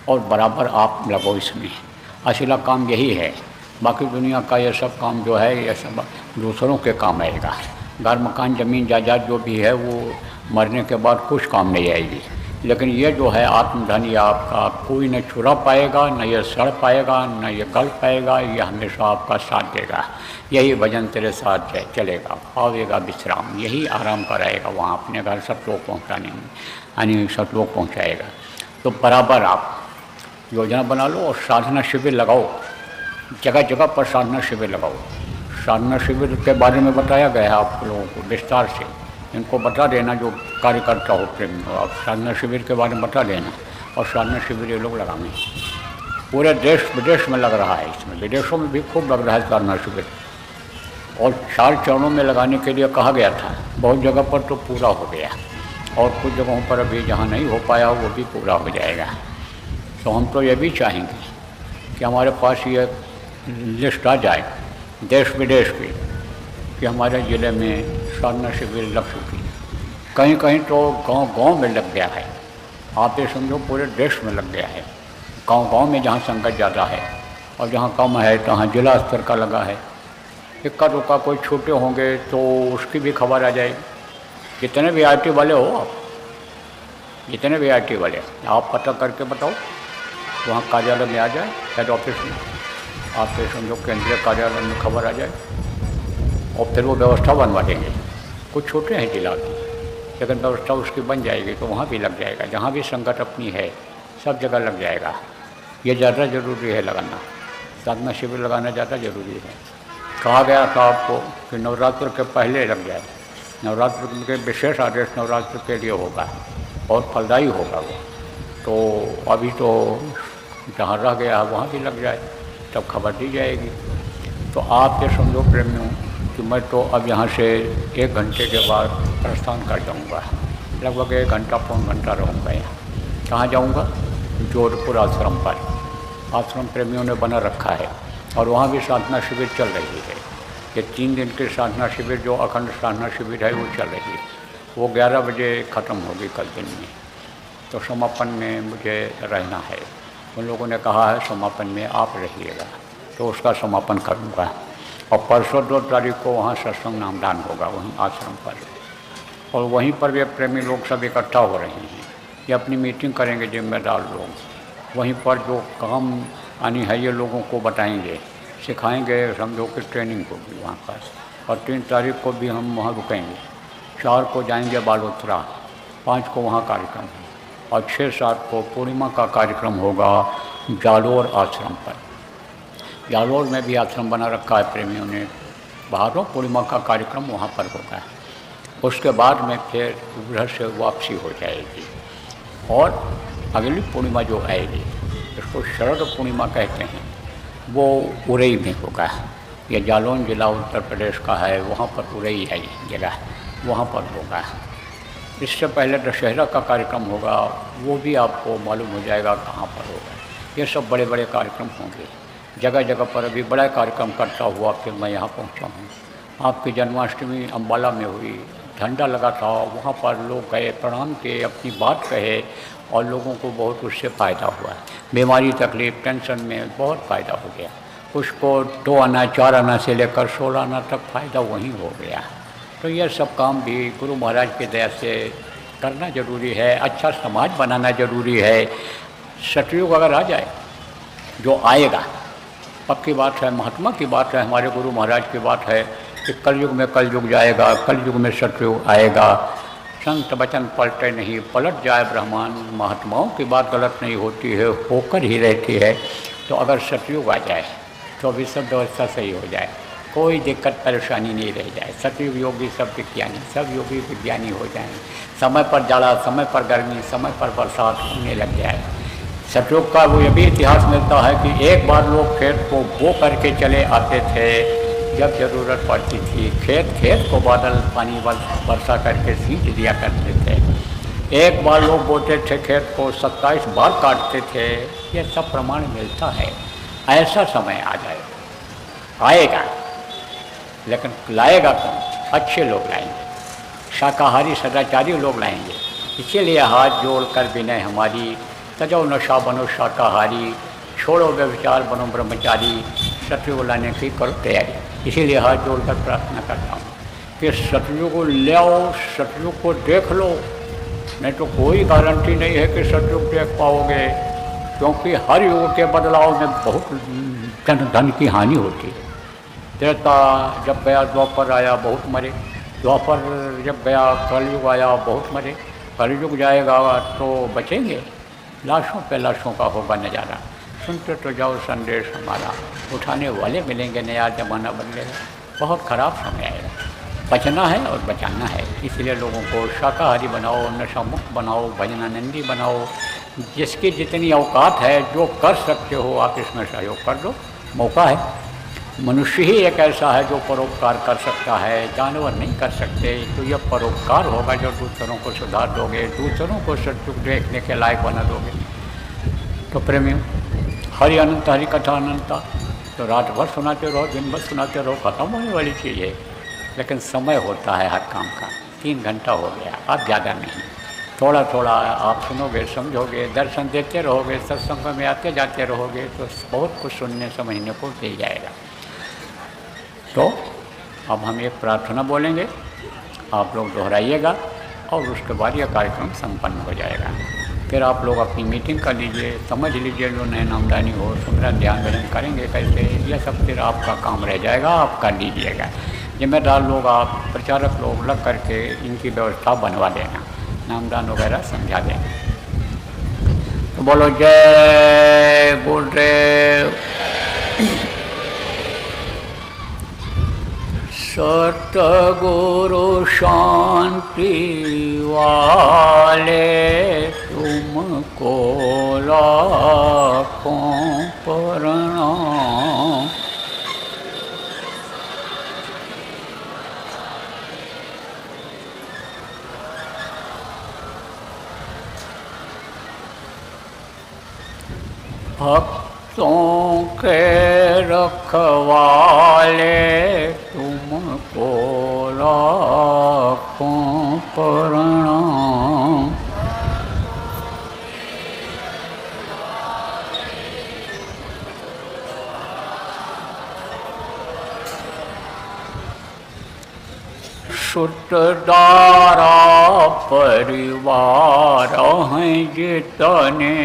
और बराबर आप लगो इसमें। असला काम यही है। बाकी दुनिया का ये सब काम जो है ये सब दूसरों के काम आएगा। घर मकान ज़मीन जायदाद जो भी है वो मरने के बाद कुछ काम नहीं आएगी। लेकिन ये जो है आत्मधन ये आपका कोई न चुरा पाएगा, न ये सड़ पाएगा, न ये गल पाएगा, ये हमेशा आपका साथ देगा। यही भजन तेरे साथ चलेगा, पावेगा विश्राम, यही आराम कराएगा वहाँ अपने घर सतलोक पहुँचाने में, यानी सतलोक पहुँचाएगा। तो बराबर आप योजना बना लो और साधना शिविर लगाओ, जगह जगह पर साधना शिविर लगाओ। साधना शिविर के बारे में बताया गया है आप लोगों को विस्तार से, इनको बता देना जो कार्यकर्ता हो प्रेम हो, आप साधना शिविर के बारे में बता देना। और साधना शिविर ये लोग लगाएंगे, पूरे देश विदेश में लग रहा है, इसमें विदेशों में भी खूब लग रहा है साधना शिविर। और 4 चरणों में लगाने के लिए कहा गया था, बहुत जगह पर तो पूरा हो गया और कुछ जगहों पर अभी जहाँ नहीं हो पाया वो भी पूरा हो जाएगा। तो हम तो ये भी चाहेंगे कि हमारे पास ये लिस्ट आ जाए देश विदेश की कि हमारे ज़िले में साधना शिविर लग चुकी है। कहीं कहीं तो गांव-गांव में लग गया है, आप ये समझो पूरे देश में लग गया है। गांव-गांव में जहाँ संगत ज़्यादा है और जहाँ कम है तहाँ जिला स्तर का लगा है। इक्का दुक्का कोई छोटे होंगे तो उसकी भी खबर आ जाएगी। जितने भी IT वाले हो आप, जितने भी IT वाले आप पता करके बताओ, वहाँ कार्यालय में आ जाए, हेड ऑफिस में आप ये समझो केंद्रीय कार्यालय में खबर आ जाए और फिर वो व्यवस्था बनवा देंगे। कुछ छोटे हैं जिला की, लेकिन व्यवस्था उसकी बन जाएगी तो वहाँ भी लग जाएगा। जहाँ भी संगत अपनी है सब जगह लग जाएगा। ये ज़्यादा ज़रूरी है लगाना, साधना शिविर लगाना ज़्यादा ज़रूरी है। कहा गया था आपको कि नवरात्र के पहले लग जाए, नवरात्र के विशेष आदेश नवरात्र के लिए होगा और फलदायी होगा वो। तो अभी तो जहाँ रह गया है वहाँ भी लग जाए तब खबर दी जाएगी। तो आप ये समझो प्रेमियों कि मैं तो अब यहाँ से 1 घंटे के बाद प्रस्थान कर जाऊँगा, लगभग 1 घंटा पौन घंटा रहूँगा यहाँ। कहाँ जाऊँगा? जोधपुर आश्रम पर, आश्रम प्रेमियों ने बना रखा है और वहाँ भी साधना शिविर चल रही है। ये 3 दिन की साधना शिविर जो अखंड साधना शिविर है वो चल रही है। वो 11 बजे ख़त्म होगी कल दिन में। तो समापन में मुझे रहना है, उन लोगों ने कहा है समापन में आप रहिएगा, तो उसका समापन करूँगा। और परसों 2 तारीख को वहाँ सत्संग नामदान होगा वहीं आश्रम पर, और वहीं पर भी प्रेमी लोग सब इकट्ठा हो रहे हैं। ये अपनी मीटिंग करेंगे जिम्मेदार लोग, वहीं पर जो काम आनी है ये लोगों को बताएंगे, सिखाएंगे, समझो कि ट्रेनिंग होगी वहाँ पर। और 3 तारीख को भी हम वहाँ रुकेंगे, 4 को जाएंगे बालोतरा, 5 को वहाँ कार्यक्रम है और 6-7 को पूर्णिमा का कार्यक्रम होगा जालोर आश्रम पर। जालोर में भी आश्रम बना रखा है प्रेमियों ने, बाहरों पूर्णिमा का कार्यक्रम वहाँ पर होगा। उसके बाद में फिर उधर से वापसी हो जाएगी और अगली पूर्णिमा जो आएगी इसको शरद पूर्णिमा कहते हैं, वो उरई में होगा। ये जालौन जिला उत्तर प्रदेश का है, वहाँ पर उरई है जगह, वहाँ पर होगा। इससे पहले दशहरा का कार्यक्रम होगा, वो भी आपको मालूम हो जाएगा कहाँ पर होगा। ये सब बड़े बड़े कार्यक्रम होंगे जगह जगह पर। अभी बड़ा कार्यक्रम करता हुआ फिर मैं यहाँ पहुँचा हूँ। आपकी जन्माष्टमी अम्बाला में हुई, झंडा लगा था, वहाँ पर लोग गए, प्रणाम किए, अपनी बात कहे और लोगों को बहुत उससे फ़ायदा हुआ। बीमारी तकलीफ टेंशन में बहुत फ़ायदा हो गया। उसको 2 आना 4 आना से लेकर 16 आना तक फ़ायदा वहीं हो गया। तो यह सब काम भी गुरु महाराज की दया से करना ज़रूरी है। अच्छा समाज बनाना ज़रूरी है। सतयुग अगर आ जाए, जो आएगा, पक्की बात है, महात्मा की बात है, हमारे गुरु महाराज की बात है कि कलयुग में कलयुग जाएगा, कलयुग में सतयुग आएगा। संत वचन पलटे नहीं, पलट जाए ब्रह्मांड। महात्माओं की बात गलत नहीं होती है, होकर ही रहती है। तो अगर सतयुग आ जाए तो अभी सब व्यवस्था सही हो जाए, कोई दिक्कत परेशानी नहीं रह जाए। सतयुग योगी सब विज्ञानी, सब योगी विज्ञानी हो जाएं। समय पर जाड़ा, समय पर गर्मी, समय पर बरसात होने लग जाए। सतयुग का वो ये भी इतिहास मिलता है कि एक बार लोग खेत को बो करके चले आते थे जब ज़रूरत पड़ती थी। खेत को बादल पानी वर्षा करके सींच दिया करते थे। एक बार लोग बोते थे खेत को 27 बार काटते थे। ये सब प्रमाण मिलता है। ऐसा समय आ जाए, आएगा, लेकिन लाएगा कौन? अच्छे लोग लाएंगे, शाकाहारी सदाचारी लोग लाएंगे। इसीलिए हाथ जोड़ कर विनय हमारी, तजो नशा बनो शाकाहारी, छोड़ो व्यभिचार, बनो ब्रह्मचारी, सतयुग लाने की करो तैयारी। इसीलिए हाथ जोड़कर प्रार्थना करता हूँ कि सतयुग को ले आओ, सतयुग को देख लो। नहीं तो कोई गारंटी नहीं है कि सतयुग देख पाओगे, क्योंकि हर युग के बदलाव में बहुत धन की हानि होती है। त्रेता जब गया, द्वापर आया, बहुत मरे। द्वापर जब गया, कलयुग आया, बहुत मरे। कलयुग जाएगा तो बचेंगे? लाशों पे लाशों का होगा नज़ारा। सुनते तो जाओ संदेश हमारा, उठाने वाले मिलेंगे, नया जमाना बदलेगा। बहुत ख़राब समय आएगा। बचना है और बचाना है, इसलिए लोगों को शाकाहारी बनाओ, नशा मुक्त बनाओ, भजनानंदी बनाओ। जिसकी जितनी औकात है, जो कर सकते हो आप इसमें सहयोग कर दो। मौका है। मनुष्य ही एक ऐसा है जो परोपकार कर सकता है, जानवर नहीं कर सकते। तो यह परोपकार होगा जो दूसरों को सुधार दोगे, दूसरों को सतयुग देखने के लायक बना दोगे। तो प्रेमियों, हरि अनंत, हरि कथा अनंता। तो रात भर सुनाते रहो, दिन भर सुनाते रहो, खत्म होने वाली चीज़ है। लेकिन समय होता है हर काम का। 3 घंटा हो गया, अब ज़्यादा नहीं। थोड़ा थोड़ा आप सुनोगे, समझोगे, दर्शन देते रहोगे, सत्संग में आते जाते रहोगे, तो बहुत कुछ सुनने समझने को मिल जाएगा। तो अब हम एक प्रार्थना बोलेंगे, आप लोग दोहराइएगा और उसके बाद यह कार्यक्रम संपन्न हो जाएगा। फिर आप लोग अपनी मीटिंग कर लीजिए, समझ लीजिए जो नए नामदानी हो, सुमरन ध्यान भजन करेंगे कैसे, यह सब फिर आपका काम रह जाएगा, आप कर लीजिएगा। जिम्मेदार लोग, आप प्रचारक लोग लग करके इनकी व्यवस्था बनवा देना, नामदान वगैरह समझा देना। तो बोलो जय गुरुदेव। सतगुरु शांति वाले तुमको लाखों प्रणाम। भक्तों के रखवाले तुमको लाखों प्रणाम। सुतदारा परिवार हैं जितने,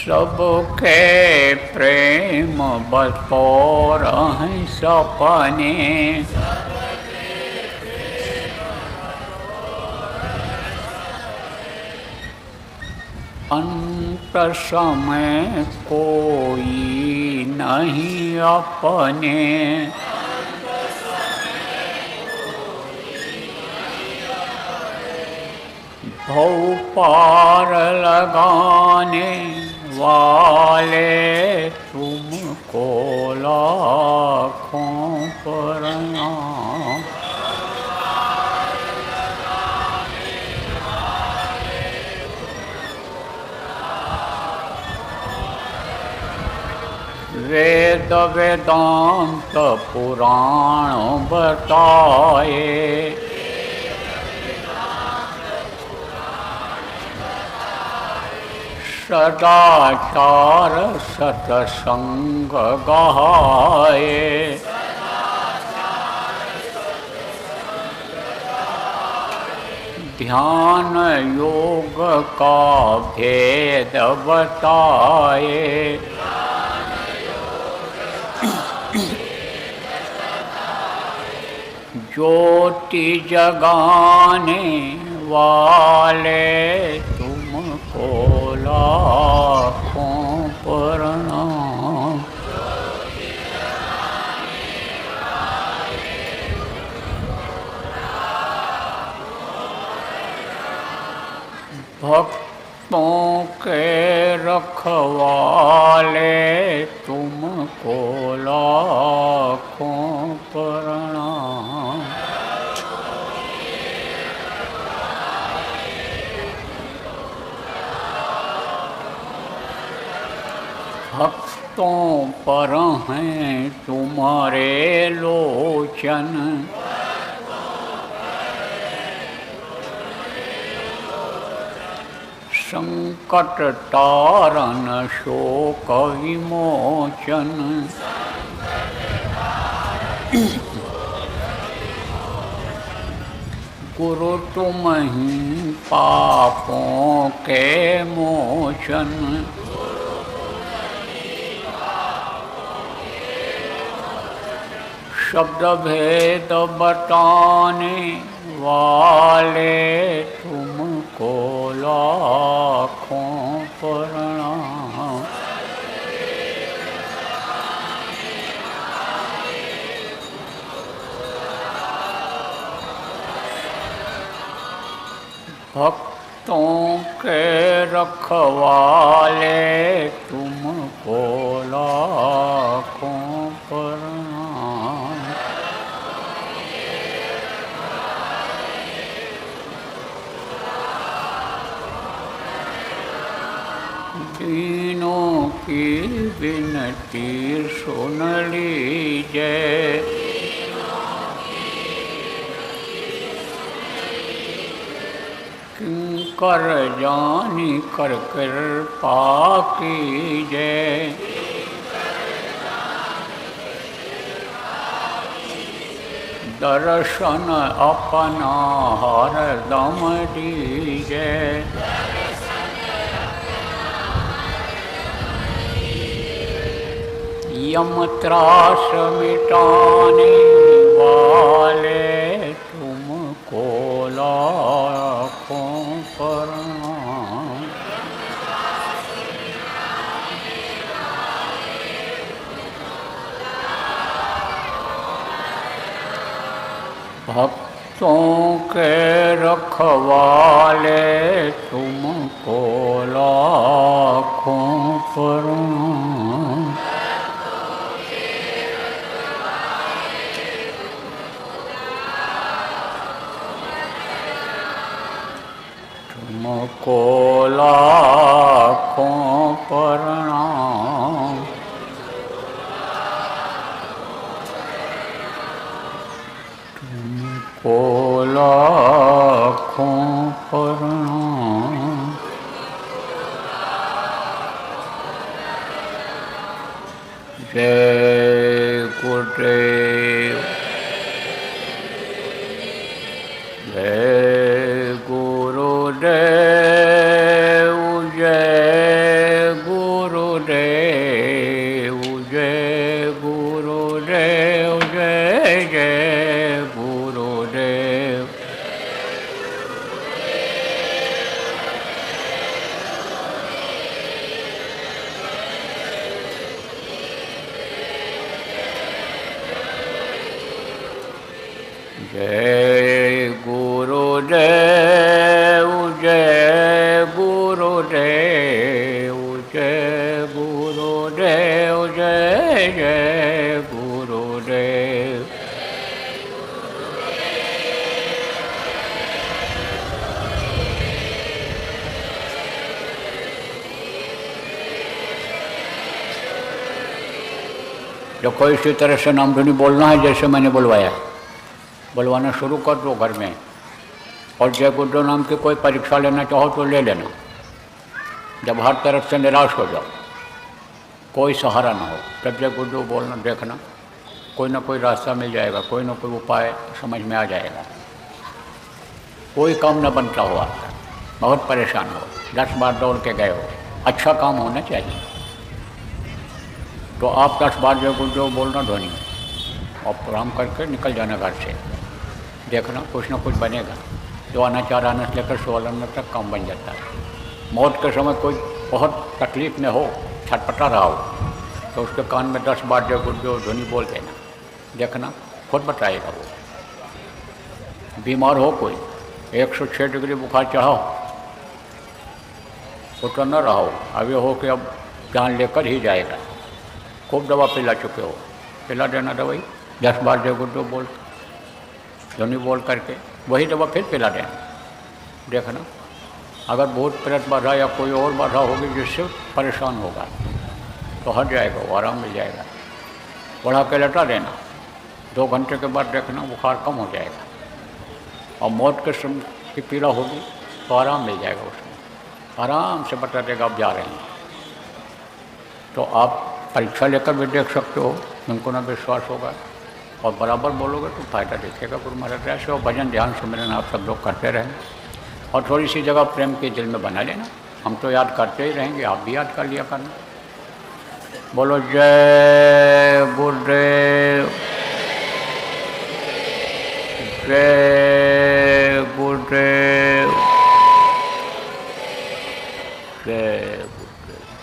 सबके प्रेम बतौर हैं सपने। अंत समय कोई नहीं अपने, भव पार लगाने वाले तुमको लाखों प्रणाम। वेद वेदांत पुराण बताए, सदाचार सतसंग गाए। ध्यान योग का भेद बताए, ज्योति जगाने वाले तुमको लाखों प्रणाम। भक्तों के रखवाले तुमको लाखों प्रणाम। भक्तों पर हैं तुम्हारे लोचन, संकट तारन शोक विमोचन, गुरु तुम ही पापों के मोचन। शब्द भेद बताने वाले तुमको लाखों प्रणाम। भक्तों के रखवाले तुमको लाखों प्रणाम। दीनों की विनती सुन लीजिए, किंकर जानी कर कृपा कीजिए। दर्शन अपना हरदम दीजिए, यम त्रास मिटाने वाले तुमको लाखों प्रणाम। भक्तों के रखवाले तुमको लाखों प्रणाम। तुमको लाखों प्रणाम। तुमको लाखों प्रणाम। जय गुरुदेव, जय गुरुदेव, जय गुरुदेव, जय गुरुदेव, जय जय गुरुदेव। जय गुरुदेव, जय गुरुदेव, जय गुरुदेव, जय जय गुरुदेव। देखो इसी तरह से नाम धुनी बोलना है जैसे मैंने बुलवाया, बुलवाना शुरू कर दो घर में। और जय गुरुदेव नाम की कोई परीक्षा लेना चाहो तो ले लेना। जब हर तरफ से निराश हो जाओ, कोई सहारा ना हो, तब जय गुरुदेव बोलना, देखना कोई ना कोई रास्ता मिल जाएगा, कोई ना कोई उपाय समझ में आ जाएगा। कोई काम न बनता हो, आपका बहुत परेशान हो, 10 बार दौड़ के गए हो, अच्छा काम होना चाहिए तो आप 10 बार जय गुरुदेव बोलना ध्वनि और प्रणाम करके निकल जाना घर से। देखना कुछ ना कुछ बनेगा। जो आना 4 आना से लेकर 16 आना तक काम बन जाता है। मौत के समय कोई बहुत तकलीफ में हो, छटपटा रहा हो, तो उसके कान में 10 बार जय गुरुदेव ध्वनि बोल देना, देखना खुद बताएगा। वो बीमार हो कोई, 106 डिग्री बुखार चढ़ाओ, उतर न रहो, अब ये हो कि अब जान लेकर ही जाएगा। खूब दवा पिला चुके हो, पिला देना दवाई 10 बार जय गुरुदेव बोल ध्वनि बोल करके वही दवा फिर पिला देना। देखना अगर भूत प्रेत बाधा या कोई और बाधा होगी जिससे परेशान होगा तो हट जाएगा, वो आराम मिल जाएगा। बढ़ा के लटा देना, 2 घंटे के बाद देखना बुखार कम हो जाएगा। और मौत के समय की पीड़ा होगी तो आराम मिल जाएगा उसमें। आराम से पता चलेगा आप जा रहे हैं। तो आप परीक्षा लेकर भी देख सकते हो, उनको ना विश्वास होगा और बराबर बोलोगे तो फायदा दिखेगा गुरु महाराज। ऐसे और भजन ध्यान सुमिरन आप सब लोग करते रहें और थोड़ी सी जगह प्रेम के दिल में बना लेना। हम तो याद करते ही रहेंगे, आप भी याद कर लिया करना। बोलो जय गुरुदेव, जय गुरुदेव, जय गुरुदेव।